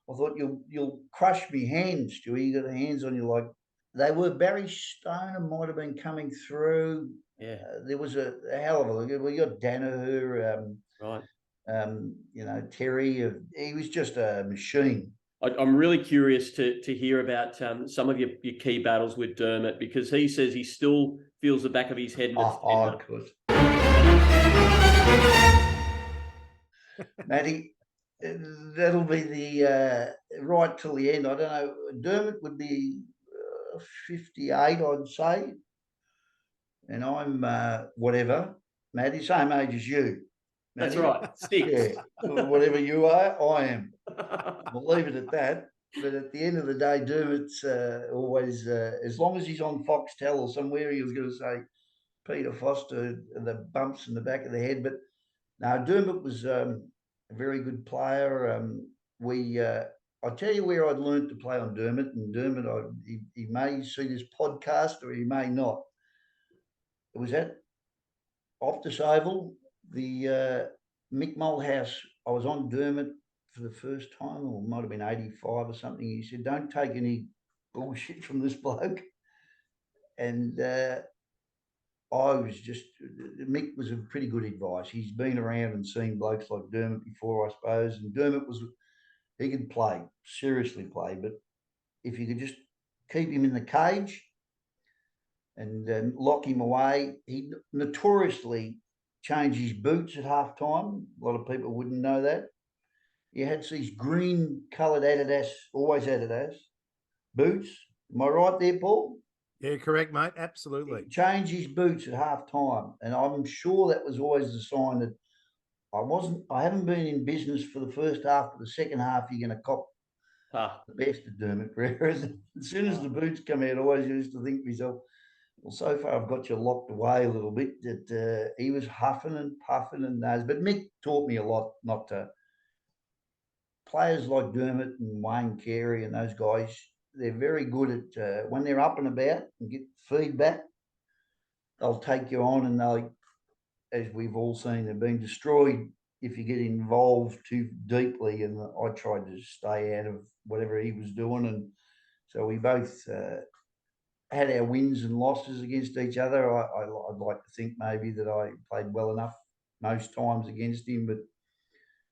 I thought you'll crush me hands, Stewie. You got the hands on you like they were. Barry Stoner might have been coming through. Yeah. There was a hell of a look. We got Danaher, Right. you know, Terry. He was just a machine. I'm really curious to hear about some of your key battles with Dermot, because he says he still feels the back of his head. Of course. Matty, that'll be the right till the end. I don't know. Dermot would be 58, I'd say. And I'm whatever. Matty, same age as you. That's Matty. right. Six. Yeah. Whatever you are, I am. We'll leave it at that. But at the end of the day, Dermot's always, as long as he's on Foxtel or somewhere, he was going to say Peter Foster, the bumps in the back of the head. But no, Dermot was a very good player. I tell you where I'd learned to play on Dermot, and Dermot, he may see this podcast or he may not. It was at Optus Oval, the Mick Mulhouse. I was on Dermot for the first time, or it might have been 85 or something. He said, "Don't take any bullshit from this bloke." And I was just, Mick was a pretty good advice. He's been around and seen blokes like Dermot before, I suppose. And Dermot he could play, seriously play. But if you could just keep him in the cage and lock him away, he notoriously changed his boots at half time. A lot of people wouldn't know that. He had these green coloured Adidas, always Adidas boots. Am I right there, Paul? Yeah, correct, mate. Absolutely. He changed his boots at half time. And I'm sure that was always the sign that I haven't been in business for the first half, but the second half you're going to cop the best of Dermot. Whereas as soon as the boots come out, I always used to think to myself, well, so far I've got you locked away a little bit. That he was huffing and puffing and those. But Mick taught me a lot not to. Players like Dermot and Wayne Carey and those guys, they're very good at when they're up and about and get feedback, they'll take you on and they'll, as we've all seen, they've been destroyed if you get involved too deeply. And I tried to stay out of whatever he was doing. And so we both had our wins and losses against each other. I'd like to think maybe that I played well enough most times against him, but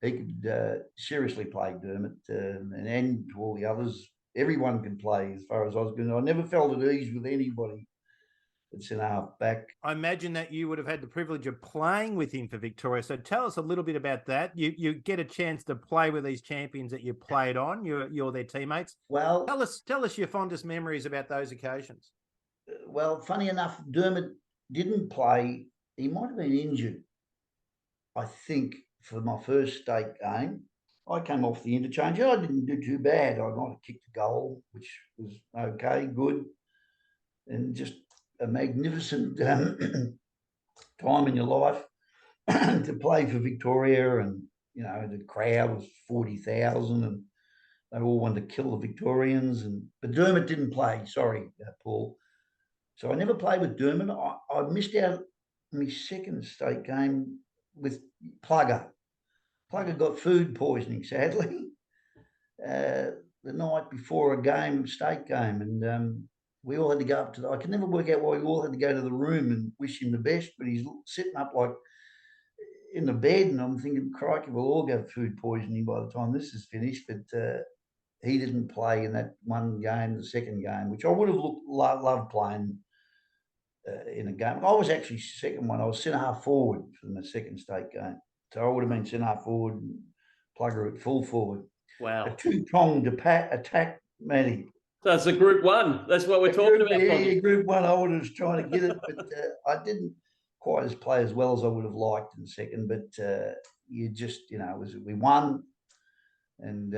he could seriously play, Dermot, and to all the others. Everyone could play as far as I was concerned. I never felt at ease with anybody that's in half back. I imagine that you would have had the privilege of playing with him for Victoria. So tell us a little bit about that. You get a chance to play with these champions that you played on. You're their teammates. Well, tell us your fondest memories about those occasions. Well, funny enough, Dermot didn't play. He might have been injured, I think, for my first state game. I came off the interchange. I didn't do too bad. I might have kicked a goal, which was okay, good, and just a magnificent time in your life to play for Victoria. And, you know, the crowd was 40,000 and they all wanted to kill the Victorians. But Dermot didn't play. Sorry, Paul. So I never played with Dermot. I missed out on my second state game with Plugger. Plugger got food poisoning, sadly, the night before a state game. And we all had to go up I can never work out why we all had to go to the room and wish him the best, but he's sitting up like in the bed, and I'm thinking, crikey, we'll all get food poisoning by the time this is finished. But he didn't play in that one game, the second game, which I would have loved playing in a game. I was actually second one. I was centre-half forward for the second state game. So I would have been centre-half forward and Plugger at full forward. Wow. A two-pronged attack, Matty. So it's a Group 1. That's what we're talking about. Yeah, Group 1. I was trying to get it, but I didn't quite play as well as I would have liked in second. But you just, you know, we won and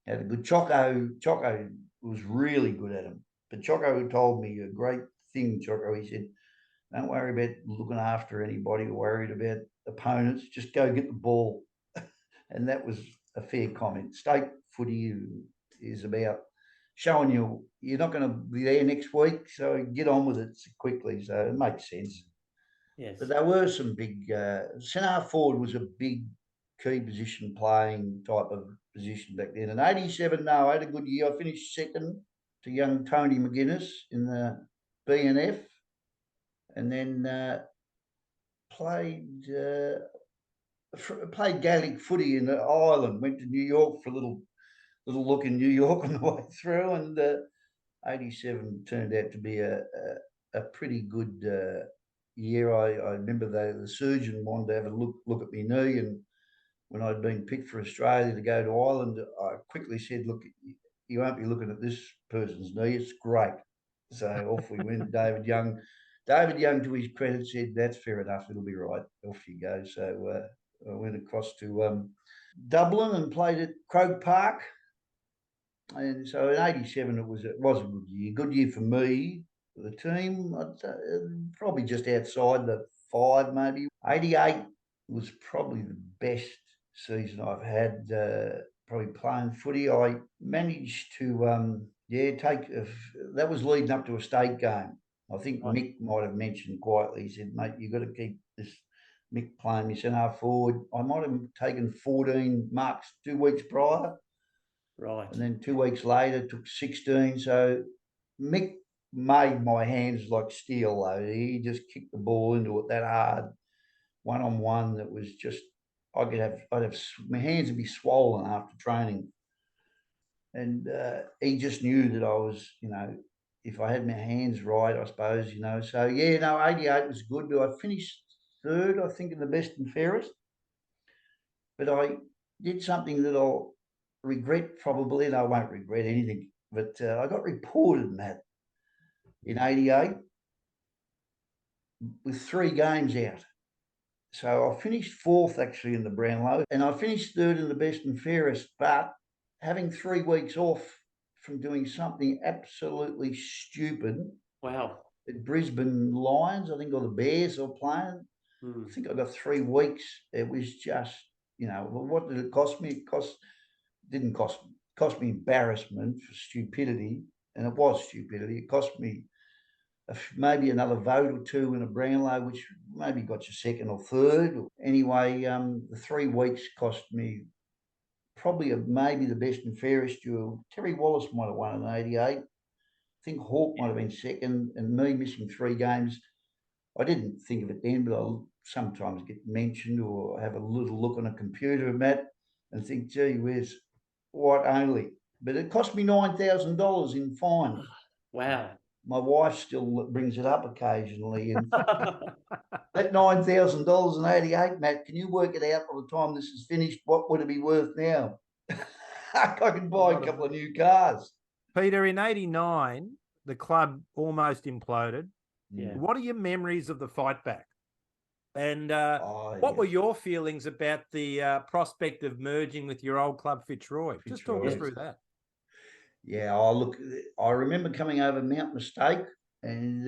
had a good Choco. Choco was really good at him. But Choco told me a great thing, Choco. He said, don't worry about looking after anybody or worried about opponents. Just go get the ball. And that was a fair comment. State footy is about showing you're not going to be there next week, so get on with it quickly. So it makes sense. Yes. But there were some big centre forward was a big key position playing type of position back then. In '87, no, I had a good year. I finished second to young Tony McGuinness in the BNF, and then played played Gaelic footy in Ireland. Went to New York for a little look in New York on the way through, and '87 turned out to be a pretty good year. I remember the surgeon wanted to have a look at my knee, and when I'd been picked for Australia to go to Ireland, I quickly said, "Look, you won't be looking at this person's knee. It's great." So off we went. David Young, to his credit, said, "That's fair enough. It'll be right. Off you go." So I went across to Dublin and played at Croke Park. And so in '87, it was a good year. Good year for me, for the team. Probably just outside the 5, maybe. '88 was probably the best season I've had. Probably playing footy. I managed to take. That was leading up to a state game. I think Mick might have mentioned quietly. He said, "Mate, you've got to keep this Mick playing me centre forward." I might have taken 14 marks 2 weeks prior. Right. And then 2 weeks later, took 16. So Mick made my hands like steel, though. He just kicked the ball into it that hard, one-on-one. That was just, I'd have my hands would be swollen after training. And he just knew that I was, if I had my hands right, I suppose, So, yeah, no, '88 was good. I finished third, I think, in the best and fairest. But I did something that I'll regret probably, and I won't regret anything, but I got reported, Matt, in '88 with 3 games out. So I finished 4th actually in the Brownlow, and I finished 3rd in the best and fairest, but having 3 weeks off from doing something absolutely stupid. Wow. At Brisbane Lions, I think, or the Bears are playing. I think I got 3 weeks. It was just, what did it cost me? Didn't cost me embarrassment for stupidity, and it was stupidity. It cost me maybe another vote or 2 in a Brownlow, which maybe got you 2nd or 3rd. Anyway, the 3 weeks cost me probably maybe the best and fairest duel. Terry Wallace might have won in '88. I think Hawke might have been 2nd, and me missing 3 games. I didn't think of it then, but I'll sometimes get mentioned or have a little look on a computer, Matt, and think, gee whiz, what only? But it cost me $9,000 in fine. Wow. My wife still brings it up occasionally. And that $9,000 in '88, Matt, can you work it out by the time this is finished? What would it be worth now? I can buy a couple of new cars. Peter, in '89, the club almost imploded. Yeah. What are your memories of the fight back? And what were your feelings about the prospect of merging with your old club, Fitzroy? Just talk us through that. Yeah, I remember coming over Mount Mistake and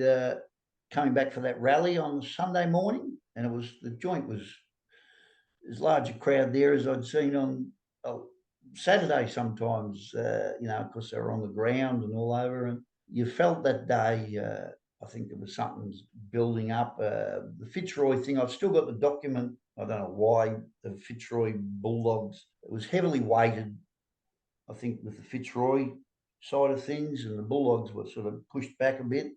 coming back for that rally on Sunday morning, and the joint was as large a crowd there as I'd seen on Saturday sometimes, because they were on the ground and all over, and you felt that day, I think there was something building up. The Fitzroy thing, I've still got the document. I don't know why the Fitzroy Bulldogs, it was heavily weighted, I think, with the Fitzroy side of things, and the Bulldogs were sort of pushed back a bit.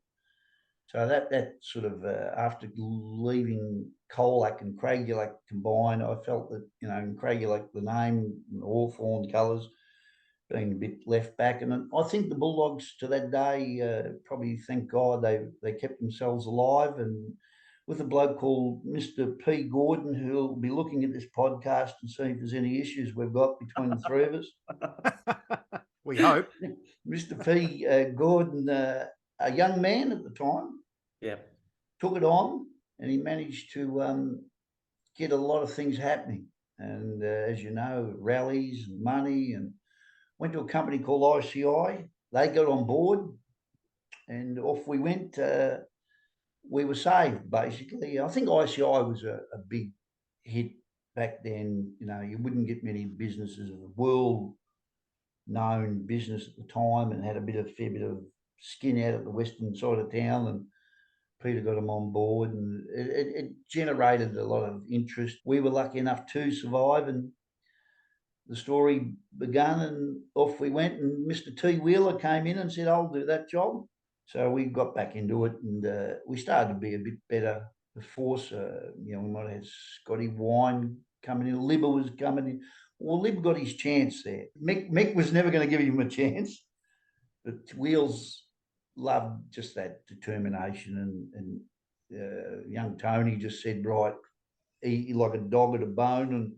So that sort of, after leaving Colac and Craigielac combined, I felt that, in Craigielac, the name, the Hawthorn colours, being a bit left back. And I think the Bulldogs to that day, probably, thank God, they kept themselves alive. And with a bloke called Mr. P. Gordon, who'll be looking at this podcast and seeing if there's any issues we've got between the 3 of us. We hope. Mr. P. Gordon, a young man at the time, took it on, and he managed to get a lot of things happening. And as you know, rallies and money, and went to a company called ICI. They got on board, and off we went. We were saved, basically. I think ICI was a big hit back then. You wouldn't get many businesses of the world known business at the time, and had a fair bit of skin out at the western side of town, and Peter got him on board, and it generated a lot of interest. We were lucky enough to survive, and the story began, and off we went. And Mr. T. Wheeler came in and said, "I'll do that job." So we got back into it, and we started to be a bit better. The force, we might have had Scotty Wine coming in. Libber was coming in. Well, Lib got his chance there. Mick was never going to give him a chance, but Wheels loved just that determination, and young Tony just said, right, he like a dog at a bone, and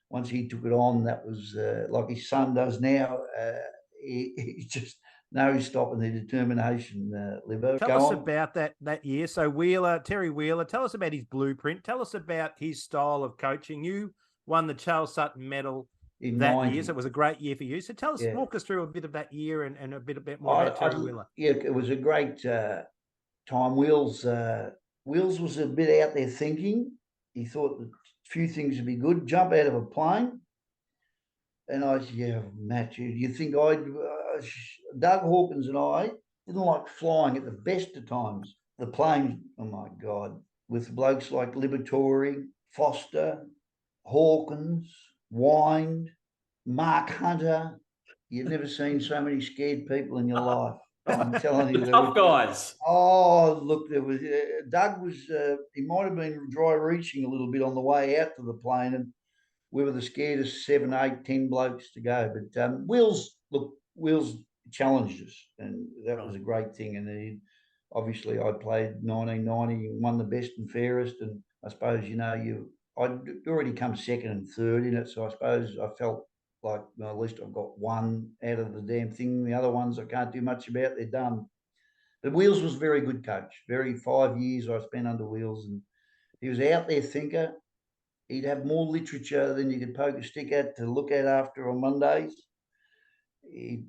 once he took it on, that was like his son does now. He just no stopping their determination. Libbo. Tell us about that year. So Terry Wheeler, tell us about his blueprint. Tell us about his style of coaching. You won the Charles Sutton Medal in that 90. year, so it was a great year for you. So tell us, walk us through a bit of that year and a bit more about Terry Wheeler. Yeah, it was a great time. Wheels was a bit out there thinking. He thought that a few things would be good. Jump out of a plane. And I said, yeah, Matt, you think Doug Hawkins and I didn't like flying at the best of times. The plane, oh my God, with blokes like Liberatory, Foster, Hawkins, Wind, Mark Hunter. You've never seen so many scared people in your life. I'm telling you. Tough guys. Oh, look, there was Doug was, he might have been dry reaching a little bit on the way out to the plane, and we were the scaredest 7, 8, 10 blokes to go. But Wills challenged us, and that was a great thing. And obviously I played 1990, won the best and fairest, and I suppose, I'd already come second and third in it, so I suppose I felt like, well, at least I've got one out of the damn thing. The other ones I can't do much about, they're done. But Wheels was a very good coach. 5 years I spent under Wheels, and he was an out there thinker. He'd have more literature than you could poke a stick at to look at after on Mondays.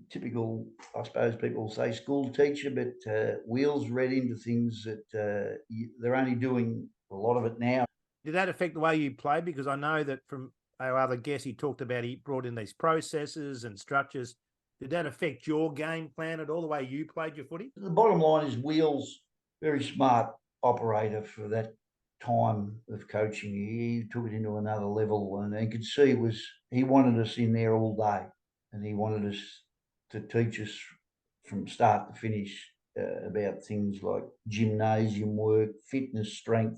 Typical, I suppose people say school teacher, but Wheels read into things that they're only doing a lot of it now. Did that affect the way you played? Because I know that from our other guests, he talked about he brought in these processes and structures. Did that affect your game plan at all, the way you played your footy? The bottom line is Wheels, very smart operator for that time of coaching. He took it into another level, and you could see he wanted us in there all day, and he wanted us to teach us from start to finish about things like gymnasium work, fitness, strength.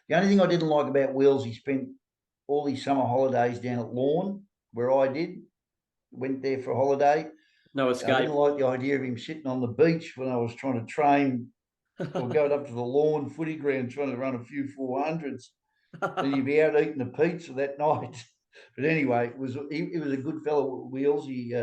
The only thing I didn't like about Wheels, he spent all his summer holidays down at Lawn, where I went there for a holiday. No escape. I didn't like the idea of him sitting on the beach when I was trying to train or going up to the Lawn footy ground trying to run a few 400s. Then you'd be out eating a pizza that night. But anyway, he was a good fellow, Wheels. He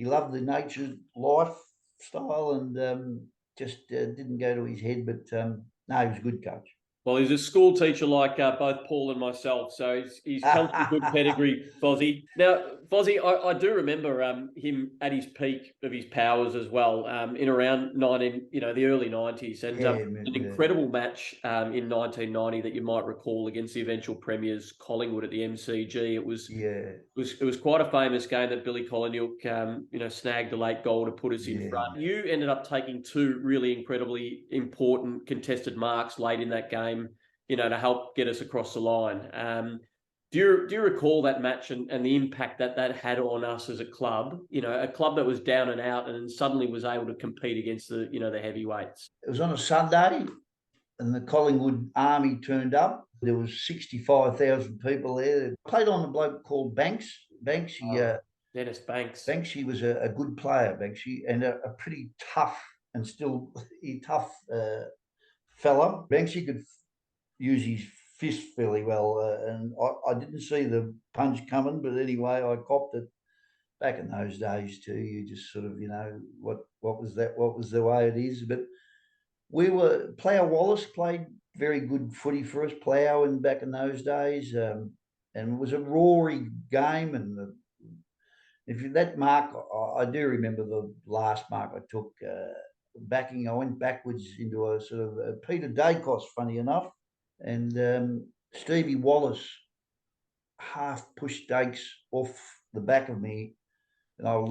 loved the nature lifestyle, and just didn't go to his head. But no, he was a good coach. Well, he's a school teacher like both Paul and myself, so he's come from good pedigree, Fozzie. Now, Fozzie, I do remember him at his peak of his powers as well, in around the early 90s, and an incredible match in 1990 that you might recall against the eventual premiers Collingwood at the MCG. It was quite a famous game that Billy Koliniuk, snagged a late goal to put us in front. You ended up taking 2 really incredibly important contested marks late in that game, to help get us across the line. Do you recall that match and the impact that had on us as a club? A club that was down and out and suddenly was able to compete against the heavyweights. It was on a Sunday, and the Collingwood Army turned up. There was 65,000 people there. They played on a bloke called Banks. Dennis Banks. Banks, he was a good player, Banksy, and a pretty tough and still tough fella. Banksy could use his fist fairly well, and I didn't see the punch coming, but anyway, I copped it. Back in those days too, you just sort of, what was that? What was the way it is? But Plough Wallace played very good footy for us, Plough, and back in those days, and it was a roaring game. And that mark, I do remember the last mark I took. I went backwards into a sort of Peter Dacos, funny enough, and Stevie Wallace half pushed Dakes off the back of me, and I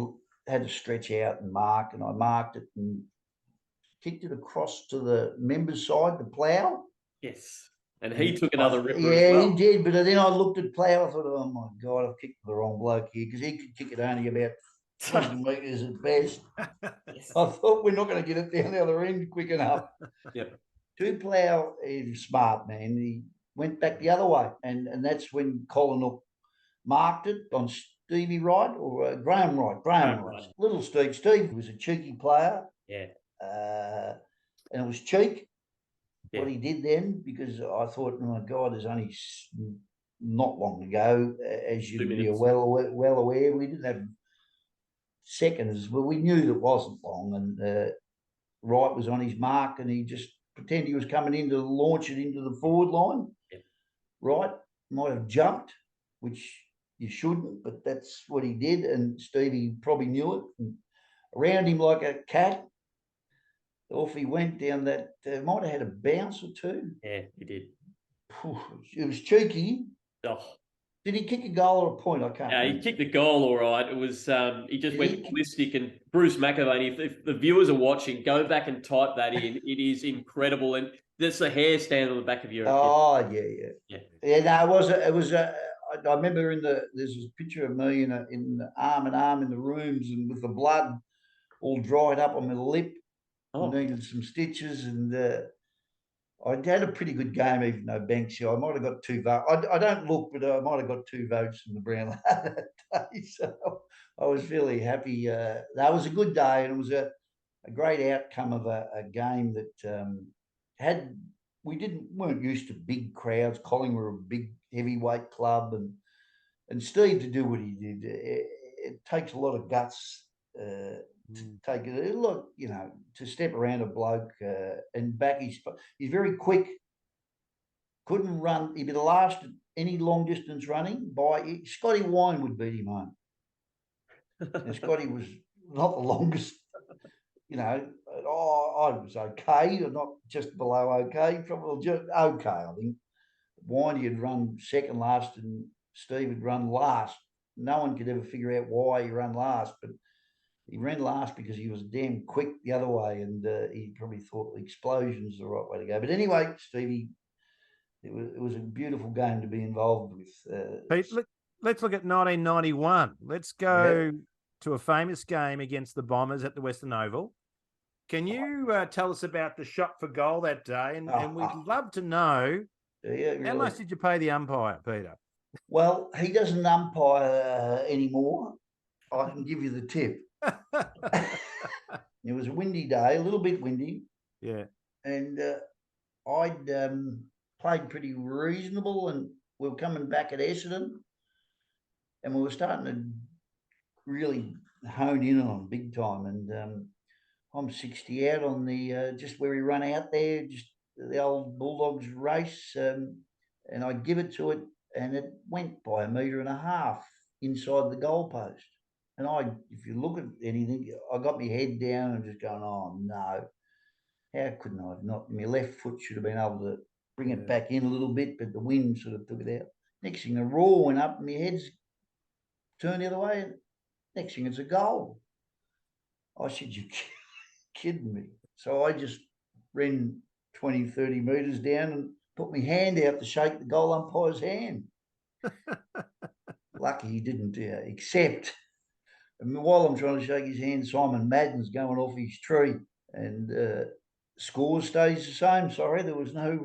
had to stretch out and mark, and I marked it and kicked it across to the members' side, the plough. Yes. And he took another ripper Yeah, as well. he did. But then I looked at plough. I thought, oh my God, I've kicked the wrong bloke here, because he could kick it only about 20 metres at best. I thought, we're not going to get it down the other end quick enough. Yep. Two plough is smart, man. He went back the other way, and that's when Colin Hook marked it on Stevie Wright or Graham Wright. Graham Wright. Little Steve. Steve was a cheeky player. Yeah. And it was cheek Yeah. what he did then, because I thought, oh my God, there's only not long ago, as you'd be well aware, we didn't have seconds. Well, we knew it wasn't long, and Wright was on his mark, and he just pretended he was coming in to launch it into the forward line. Yeah. Wright might have jumped, which you shouldn't, but that's what he did, and Stevie probably knew it. And around him like a cat, off he went down that. Might have had a bounce or two. Yeah, he did. It was cheeky. Oh. Did he kick a goal or a point? I can't. Yeah, he kicked the goal all right. It was he just went ballistic. And Bruce McAvaney, if the viewers are watching, go back and type that in. It is incredible, and there's a hair stand on the back of your. Oh yeah. No, it was. I remember there's this picture of me in arm in arm in the rooms, and with the blood all dried up on my lip. Oh. Needed some stitches, and I had a pretty good game, even though Banksy. I might have got 2 votes. I don't look, but I might have got 2 votes from the Brownlow that day. So I was fairly happy. That was a good day, and it was a great outcome of a game that weren't used to big crowds. Collingwood were a big heavyweight club, and Steve, to do what he did, it takes a lot of guts. To take it, look, to step around a bloke and back he's very quick. Couldn't run. He'd be the last at any long distance running. Scotty Wine would beat him home. And Scotty was not the longest. I was okay, or not just below okay, probably just okay. I think Wine had run second last, and Steve had run last. No one could ever figure out why he ran last, but he ran last because he was damn quick the other way, and he probably thought the explosion's the right way to go. But anyway, Stevie, it was a beautiful game to be involved with. Pete, let's look at 1991. Let's go to a famous game against the Bombers at the Western Oval. Can you tell us about the shot for goal that day? And we'd love to know, how much did you pay the umpire, Peter? Well, he doesn't umpire anymore. I can give you the tip. It was a windy day, a little bit windy. Yeah. And I'd played pretty reasonable, and we were coming back at Essendon, and we were starting to really hone in on big time. And I'm 60 out on the just where we run out there, just the old Bulldogs race, and I give it to it, and it went by 1.5 meters inside the goalpost. And if you look at anything, I got my head down and just going, oh no, how couldn't I have not? My left foot should have been able to bring it back in a little bit, but the wind sort of took it out. Next thing, the roar went up and my head's turned the other way. And next thing, it's a goal. I said, you're kidding me. So I just ran 20, 30 metres down and put my hand out to shake the goal umpire's hand. Lucky he didn't accept. And while I'm trying to shake his hand, Simon Madden's going off his tree, and score stays the same. Sorry, there was no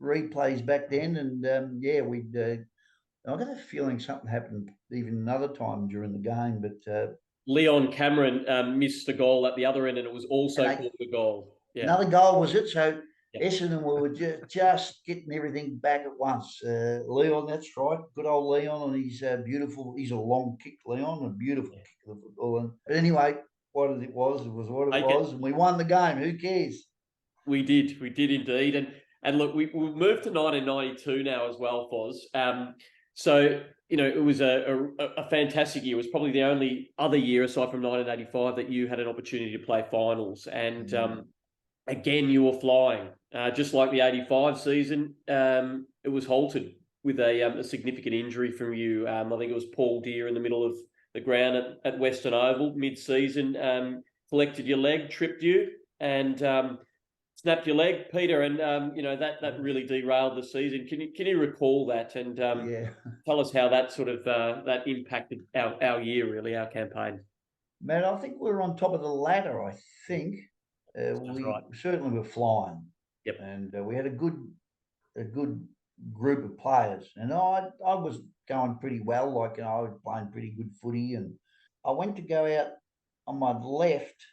replays back then, and I got a feeling something happened even another time during the game, but Leon Cameron missed the goal at the other end, and it was also called the goal. Yeah. Another goal was it? So Essendon were just getting everything back at once. Leon, that's right. Good old Leon, and he's beautiful. He's a long kick, Leon, a beautiful kick of the football. But anyway, what it was what it was, and we won the game. Who cares? We did indeed. And look, we've moved to 1992 now as well, Foz. So, it was a fantastic year. It was probably the only other year aside from 1985 that you had an opportunity to play finals. And again, you were flying. Just like the 85 season, it was halted with a significant injury from you. I think it was Paul Deere in the middle of the ground at Western Oval mid-season, collected your leg, tripped you, and snapped your leg, Peter, and that really derailed the season. Can you recall that, and Yeah. tell us how that sort of that impacted our year, really, our campaign? Man, I think we were on top of the ladder, I think. We right. certainly were flying. Yep. And we had a good group of players. And I was going pretty well, I was playing pretty good footy. And I went to go out on my left,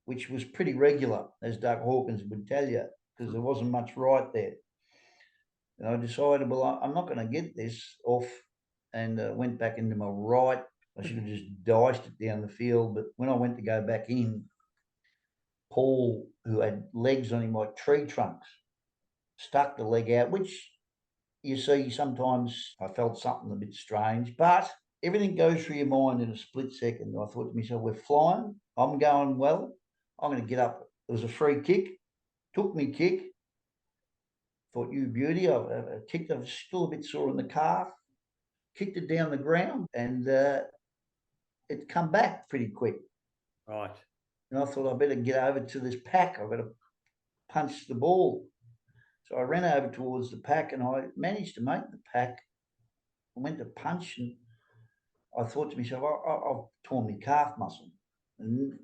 which was pretty regular, as Doug Hawkins would tell you, because there wasn't much right there. And I decided, well, I'm not going to get this off, and went back into my right. I should have just diced it down the field. But when I went to go back in, Paul, who had legs on him like tree trunks, stuck the leg out, which you see sometimes. I felt something a bit strange, but everything goes through your mind in a split second. I thought to myself, we're flying. I'm going well. I'm going to get up. It was a free kick. Took me kick. Thought, you beauty. I kicked. I was still a bit sore in the calf. Kicked it down the ground, and it come back pretty quick. Right. And I thought, I better get over to this pack. I've got to punch the ball. So I ran over towards the pack, and I managed to make the pack. I went to punch, and I thought to myself, I've torn my calf muscle. And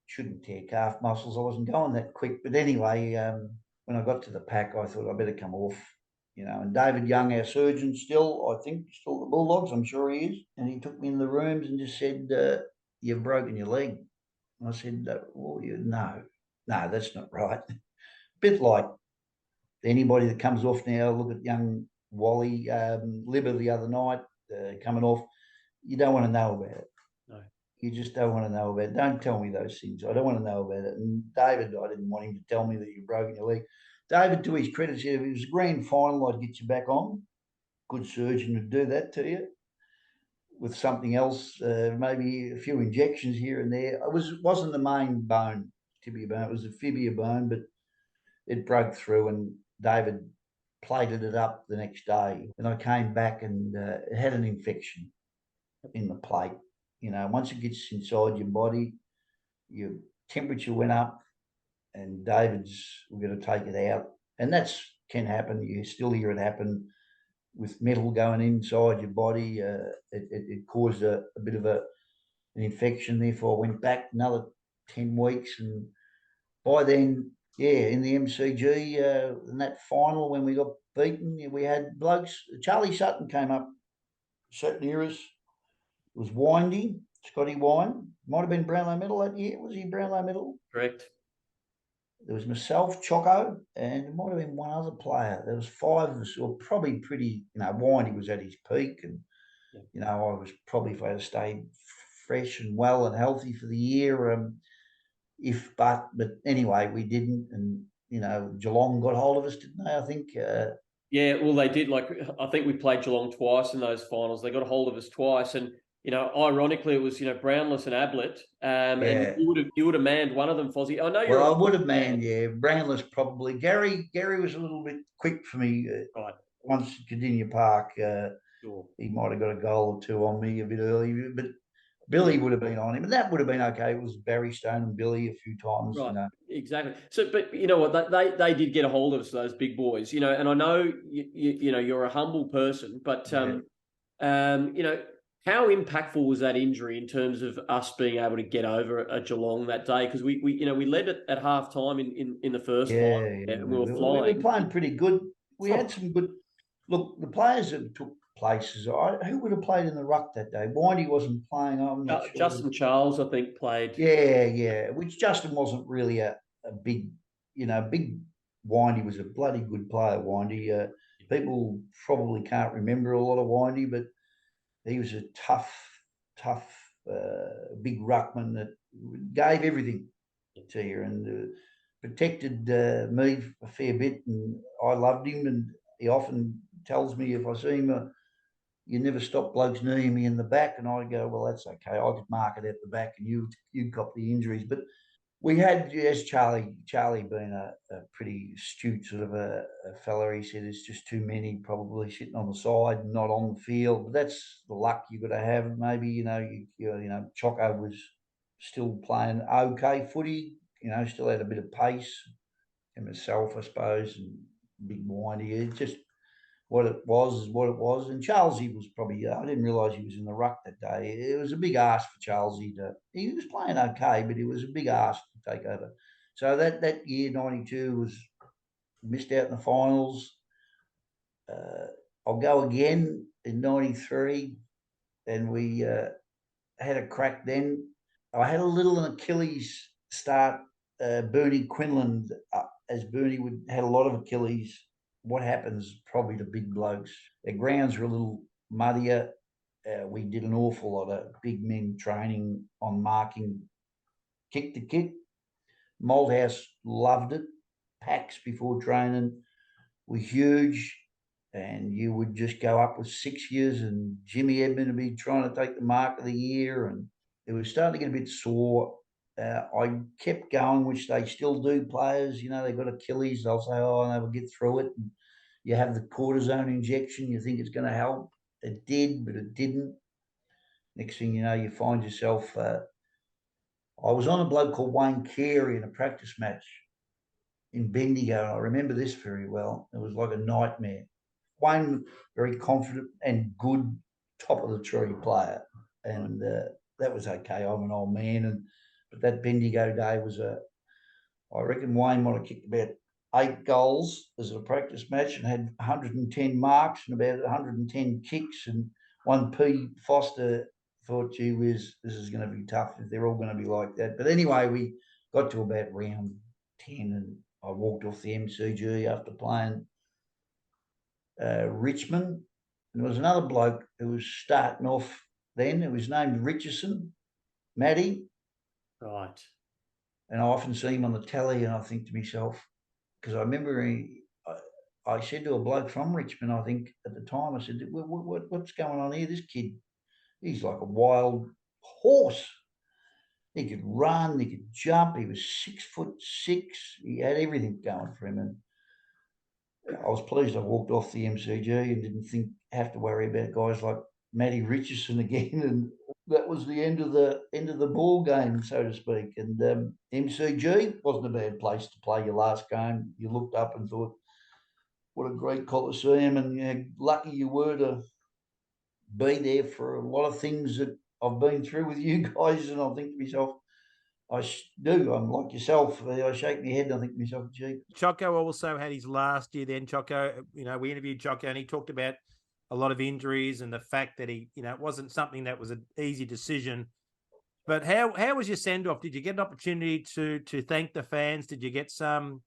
shouldn't tear calf muscles. I wasn't going that quick. But anyway, when I got to the pack, I thought I better come off. And David Young, our surgeon, still at the Bulldogs, I'm sure he is. And he took me in the rooms and just said, you've broken your leg. And I said, no, that's not right. Bit like anybody that comes off now, look at young Wally Libber the other night coming off. You don't want to know about it. No. You just don't want to know about it. Don't tell me those things. I don't want to know about it. And David, I didn't want him to tell me that you've broken your leg. David, to his credit, said if it was a grand final, I'd get you back on. Good surgeon would do that to you with something else, maybe a few injections here and there. It wasn't the main bone, tibia bone. It was a fibia bone, but it broke through, and David plated it up the next day. And I came back, and it had an infection in the plate. Once it gets inside your body, your temperature went up, and we're going to take it out. And that can happen. You still hear it happen with metal going inside your body. It caused a bit of an infection. Therefore, I went back another 10 weeks. And by then, in the MCG, in that final when we got beaten, we had blokes. Charlie Sutton came up, sat near us. It was Windy, Scotty Wine. Might have been Brownlow medal that year. Was he Brownlow medal? Correct. There was myself, Choco, and it might have been one other player. There was five of us who were probably pretty, Windy was at his peak, and, I was probably, if I had to stay fresh and well and healthy for the year, but anyway, we didn't. And, Geelong got hold of us, didn't they, I think? Yeah, well, they did. I think we played Geelong twice in those finals. They got a hold of us twice, and ironically, it was Brownless and Ablett, and you would have manned one of them, Fozzie. I know you're. Well, I would have manned, Brownless probably. Gary was a little bit quick for me. Right. Once at Cardinia Park, Sure. He might have got a goal or two on me a bit early, but Billy would have been on him, and that would have been okay. It was Barry Stone and Billy a few times. Right, exactly. So, but you know what? They did get a hold of us, those big boys. And I know you're a humble person, but how impactful was that injury in terms of us being able to get over a Geelong that day? Because we led it at half time in the first line. Yeah, we were flying. We were playing pretty good. We had some good. Look, the players that took places. Who would have played in the ruck that day? Windy wasn't playing. I'm not sure. Justin Charles, I think, played. Yeah. Which Justin wasn't really a big, big. Windy was a bloody good player. Windy. People probably can't remember a lot of Windy, but he was a tough, big ruckman that gave everything to you and protected me a fair bit. And I loved him, and he often tells me if I see him, you never stop blokes kneeing me in the back, and I go, well, that's okay. I could mark it at the back, and you got the injuries. But we had, as Charlie being a pretty astute sort of a fella, he said it's just too many probably sitting on the side and not on the field. But that's the luck you got to have. Maybe Choco was still playing okay footy, still had a bit of pace in himself, I suppose, and big windy. It just what it was is what it was. And Charlesy was probably, I didn't realise he was in the ruck that day. It was a big ask for Charlesy he was playing okay, but it was a big ask to take over. So that year, 92, was missed out in the finals. I'll go again in 93, and we had a crack then. I had a little Achilles start. Bernie Quinlan, as Bernie had a lot of Achilles. What happens probably to big blokes? Their grounds were a little muddier. We did an awful lot of big men training on marking kick to kick. Malthouse loved it. Packs before training were huge, and you would just go up with 6 years, and Jimmy Edmond would be trying to take the mark of the year, and it was starting to get a bit sore. I kept going, which they still do, players. They've got Achilles. They'll say, oh, no, we'll get through it. And you have the cortisone injection. You think it's going to help. It did, but it didn't. Next thing you know, you find yourself... I was on a bloke called Wayne Carey in a practice match in Bendigo, and I remember this very well. It was like a nightmare. Wayne, very confident and good, top of the tree player. And that was okay. I'm an old man, but that Bendigo day was I reckon Wayne might have kicked about 8 goals as a practice match and had 110 marks and about 110 kicks. And one P. Foster thought, gee whiz, this is going to be tough if they're all going to be like that. But anyway, we got to about round 10, and I walked off the MCG after playing Richmond. And there was another bloke who was starting off then. It was named Richardson, Matty. Right. And I often see him on the telly, and I think to myself, because I remember I said to a bloke from Richmond, I think at the time, I said, what's going on here? This kid, he's like a wild horse. He could run, he could jump, he was 6'6". He had everything going for him. And I was pleased I walked off the MCG and didn't have to worry about guys like Matty Richardson again. And that was the end of the ball game, so to speak. And MCG wasn't a bad place to play your last game. You looked up and thought, what a great coliseum, and lucky you were to be there for a lot of things that I've been through with you guys. And I think to myself, I'm like yourself. I shake my head and I think to myself, gee. Choco also had his last year then, Choco. We interviewed Choco and he talked about a lot of injuries and the fact that he, it wasn't something that was an easy decision. But how was your send-off? Did you get an opportunity to thank the fans? Did you get some,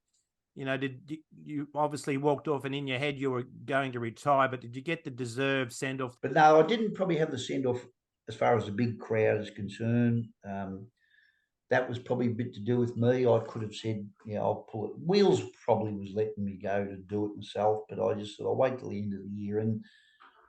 did you obviously walked off and in your head you were going to retire, but did you get the deserved send-off? But no, I didn't probably have the send-off as far as the big crowd is concerned. That was probably a bit to do with me. I could have said, I'll pull it. Wheels probably was letting me go to do it myself, but I just said, I'll wait till the end of the year. And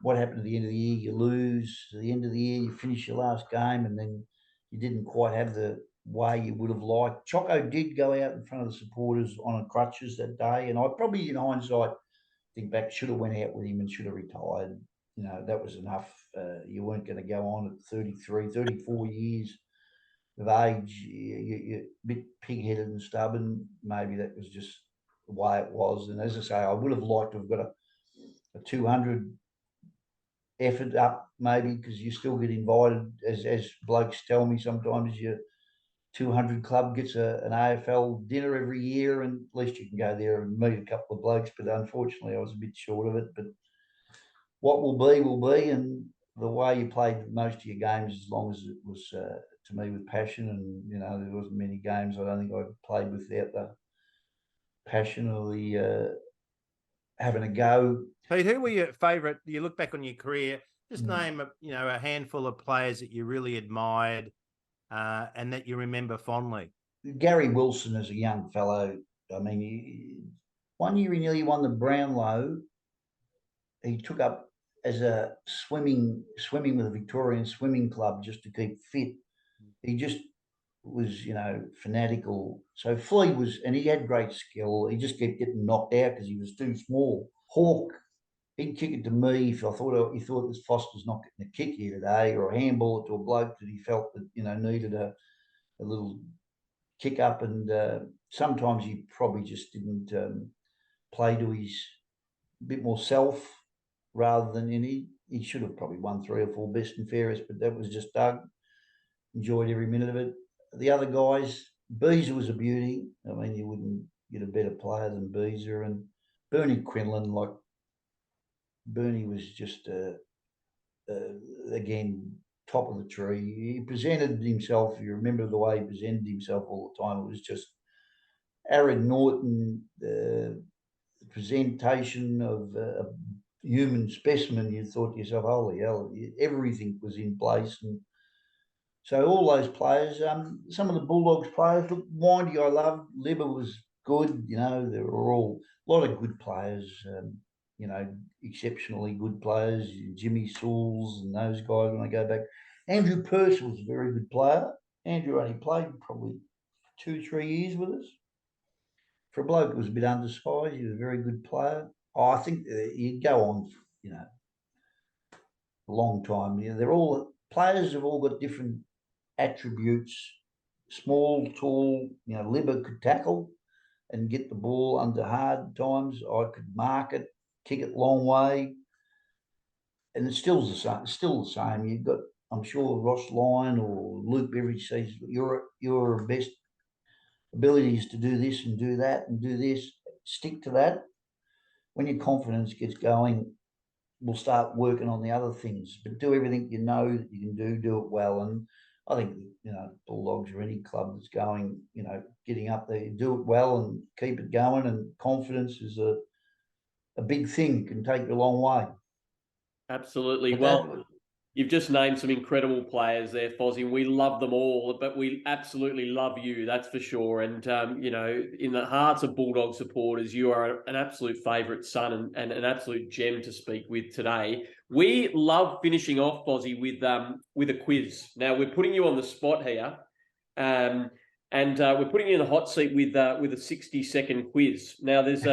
what happened at the end of the year? You lose. At the end of the year, you finish your last game, and then you didn't quite have the way you would have liked. Choco did go out in front of the supporters on crutches that day, and I probably, in hindsight, think back, should have went out with him and should have retired. That was enough. You weren't going to go on at 33, 34 years of age. You're a bit pig-headed and stubborn. Maybe that was just the way it was. And as I say, I would have liked to have got a 200 effort up, maybe, because you still get invited, as blokes tell me sometimes, your 200 club gets an AFL dinner every year, and at least you can go there and meet a couple of blokes. But unfortunately, I was a bit short of it. But what will be, and the way you played most of your games, as long as it was to me with passion, and there wasn't many games I don't think I played without the passion or the having a go. Pete, who were your favourite? You look back on your career, just name a handful of players that you really admired and that you remember fondly. Gary Wilson as a young fellow. I mean, one year he nearly won the Brownlow. He took up as a swimming with a Victorian swimming club just to keep fit. He just was, fanatical. So Flea was, and he had great skill. He just kept getting knocked out because he was too small. Hawk, he'd kick it to me if he thought this Foster's not getting a kick here today, or a handball it to a bloke that he felt that, needed a little kick up, and sometimes he probably just didn't play to his bit more self rather than he should have probably won 3 or 4 best and fairest, but that was just Doug. Enjoyed every minute of it. The other guys, Beezer was a beauty. I mean, you wouldn't get a better player than Beezer, and Bernie Quinlan, like Bernie was just again top of the tree. He presented himself. You remember the way he presented himself all the time. It was just Aaron Norton, the presentation of a human specimen. You thought to yourself, holy hell, everything was in place. And so all those players, some of the Bulldogs players, look, Windy I loved, Libba was good, you know, there were all a lot of good players, you know, exceptionally good players, Jimmy Sauls and those guys when I go back. Andrew Purcell was a very good player. Andrew only played probably 2-3 years with us. For a bloke who was a bit undersized, he was a very good player. I think he'd go on, you know, a long time. You know, they're all players have all got different attributes. Small, tall, you know, Libba could tackle and get the ball under hard times. I could mark it, kick it long way. And it's still the same. Still the same. You've got, I'm sure, Ross Lyon or Luke Beveridge says your best ability is to do this and do that and do this. Stick to that. When your confidence gets going, we'll start working on the other things. But do everything you know that you can do it well. And I think, you know, Bulldogs or any club that's going, you know, getting up there, do it well and keep it going. And confidence is a big thing, can take you a long way. Absolutely. But Well, you've just named some incredible players there, Fozzie. We love them all, but we absolutely love you, that's for sure. And, you know, in the hearts of Bulldog supporters, you are an absolute favourite son and an absolute gem to speak with today. We love finishing off, Fozzie, with a quiz. Now, we're putting you on the spot here. And we're putting you in the hot seat with a 60-second quiz. Now, this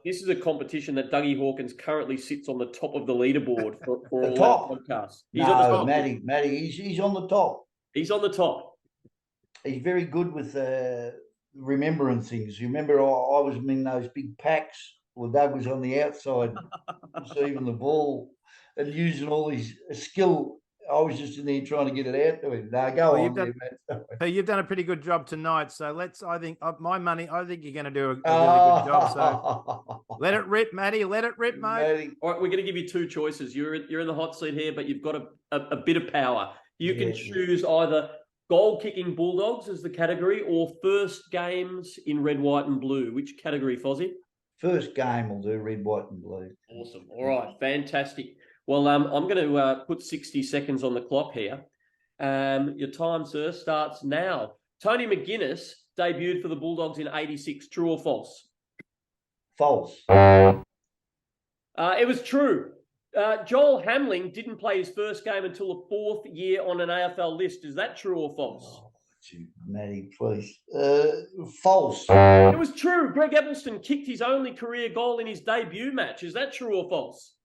is a competition that Dougie Hawkins currently sits on the top of the leaderboard for The all top? our podcasts. He's on the no, top. Matty, he's on the top. He's on the top. He's very good with remembering things. You remember I was in those big packs where Doug was on the outside receiving the ball and using all his skill. I was just in there trying to get it out to him. No, go on there, Matt. Hey, you've done a pretty good job tonight. So I think my money, I think you're going to do a really good job. So let it rip, Matty. Let it rip, mate. Matty. All right, we're going to give you 2 choices. You're in the hot seat here, but you've got a bit of power. You can choose either goal-kicking Bulldogs as the category or first games in red, white and blue. Which category, Fozzie? First game will do, red, white and blue. Awesome. All right, fantastic. Well, I'm going to put 60 seconds on the clock here. Your time, sir, starts now. Tony McGuinness debuted for the Bulldogs in '86. True or false? False. It was true. Joel Hamling didn't play his first game until the 4th year on an AFL list. Is that true or false? Oh, Matty, please. False. It was true. Greg Eccleston kicked his only career goal in his debut match. Is that true or false?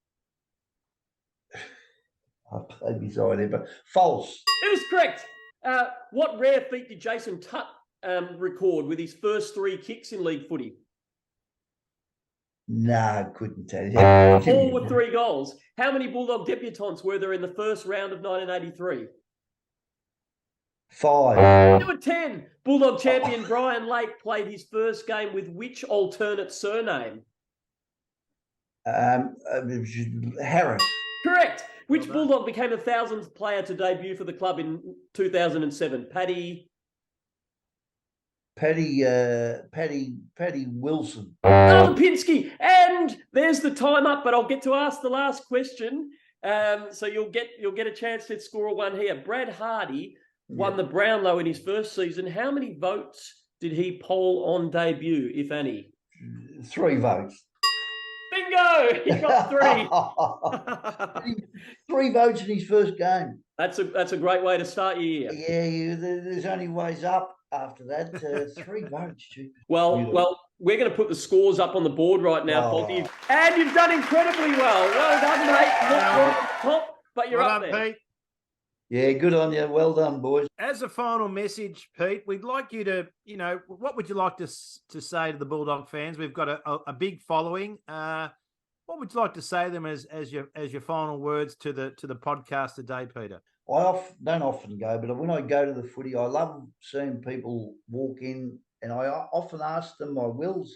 I played beside him, but false. It was correct. What rare feat did Jason Tutt record with his first 3 kicks in league footy? No, couldn't tell you. All with 3 goals. How many Bulldog debutants were there in the first round of 1983? 5. There were 10. Bulldog champion Brian Lake played his first game with which alternate surname? Harris. Correct. Which Bulldog became the 1,000th player to debut for the club in 2007? Paddy Wilson. Oh, Lipinski. And there's the time up, but I'll get to ask the last question. So you'll get a chance to score a 1 here. Brad Hardy won the Brownlow in his first season. How many votes did he poll on debut, if any? 3 votes. Bingo! He got 3. 3 votes in his first game. That's a great way to start your year. Yeah, there's only ways up after that. 3 votes. Well, we're going to put the scores up on the board right now, Fozzie. And you've done incredibly well. Well done, mate. Not on top, but you're well up done, there. Pete. Yeah, good on you. Well done, boys. As a final message, Pete, we'd like you to, what would you like to say to the Bulldog fans? We've got a big following. What would you like to say to them as your final words to the podcast today, Peter? I don't often go, but when I go to the footy, I love seeing people walk in, and I often ask them, my wills,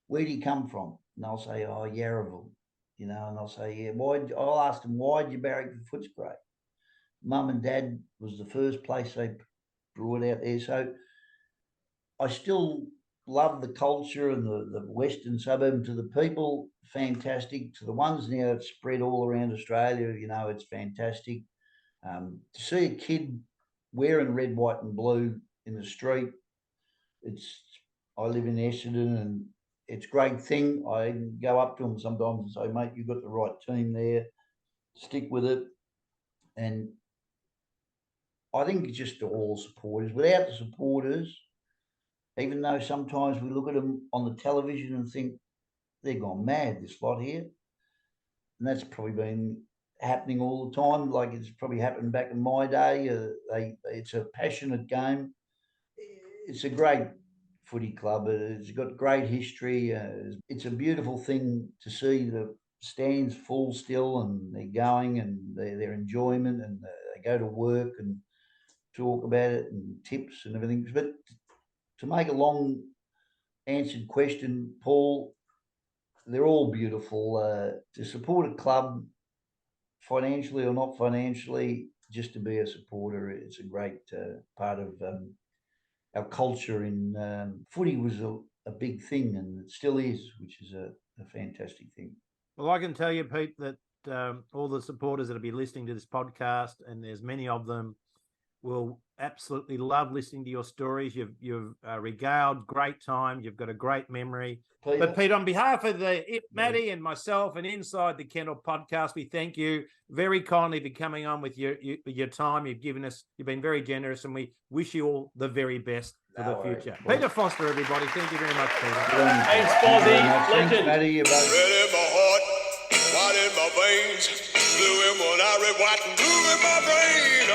where do you come from? And they'll say, oh, Yarraville, and I'll say, yeah, I'll ask them, why'd you barrack for Footscray? Mum and Dad was the first place they brought out there. So I still love the culture and the western suburb. To the people, fantastic. To the ones now that's spread all around Australia, it's fantastic. To see a kid wearing red, white and blue in the street, I live in Essendon, and it's a great thing. I go up to them sometimes and say, mate, you've got the right team there. Stick with it. And I think it's just all supporters. Without the supporters, even though sometimes we look at them on the television and think they're gone mad, this lot here, and that's probably been happening all the time. Like it's probably happened back in my day. It's a passionate game. It's a great footy club. It's got great history. It's a beautiful thing to see the stands full still, and they're going, and their enjoyment, and they go to work and talk about it and tips and everything. But to make a long answered question, Paul, they're all beautiful. To support a club, financially or not financially, just to be a supporter, it's a great part of our culture. In footy was a big thing, and it still is, which is a fantastic thing. Well, I can tell you, Pete, that all the supporters that will be listening to this podcast, and there's many of them, will absolutely love listening to your stories. You've regaled great times. You've got a great memory. Peter? But Pete, on behalf of Matty and myself and Inside the Kennel podcast, we thank you very kindly for coming on with your time. You've given us. You've been very generous, and we wish you all the very best for the future. Peter Foster, everybody. Thank you very much, Peter. Thanks, Fozzie. Thanks, Legend. Matty. You're both- Red in my heart, white in my veins, blue in my eye, red, white, and blue in my brain.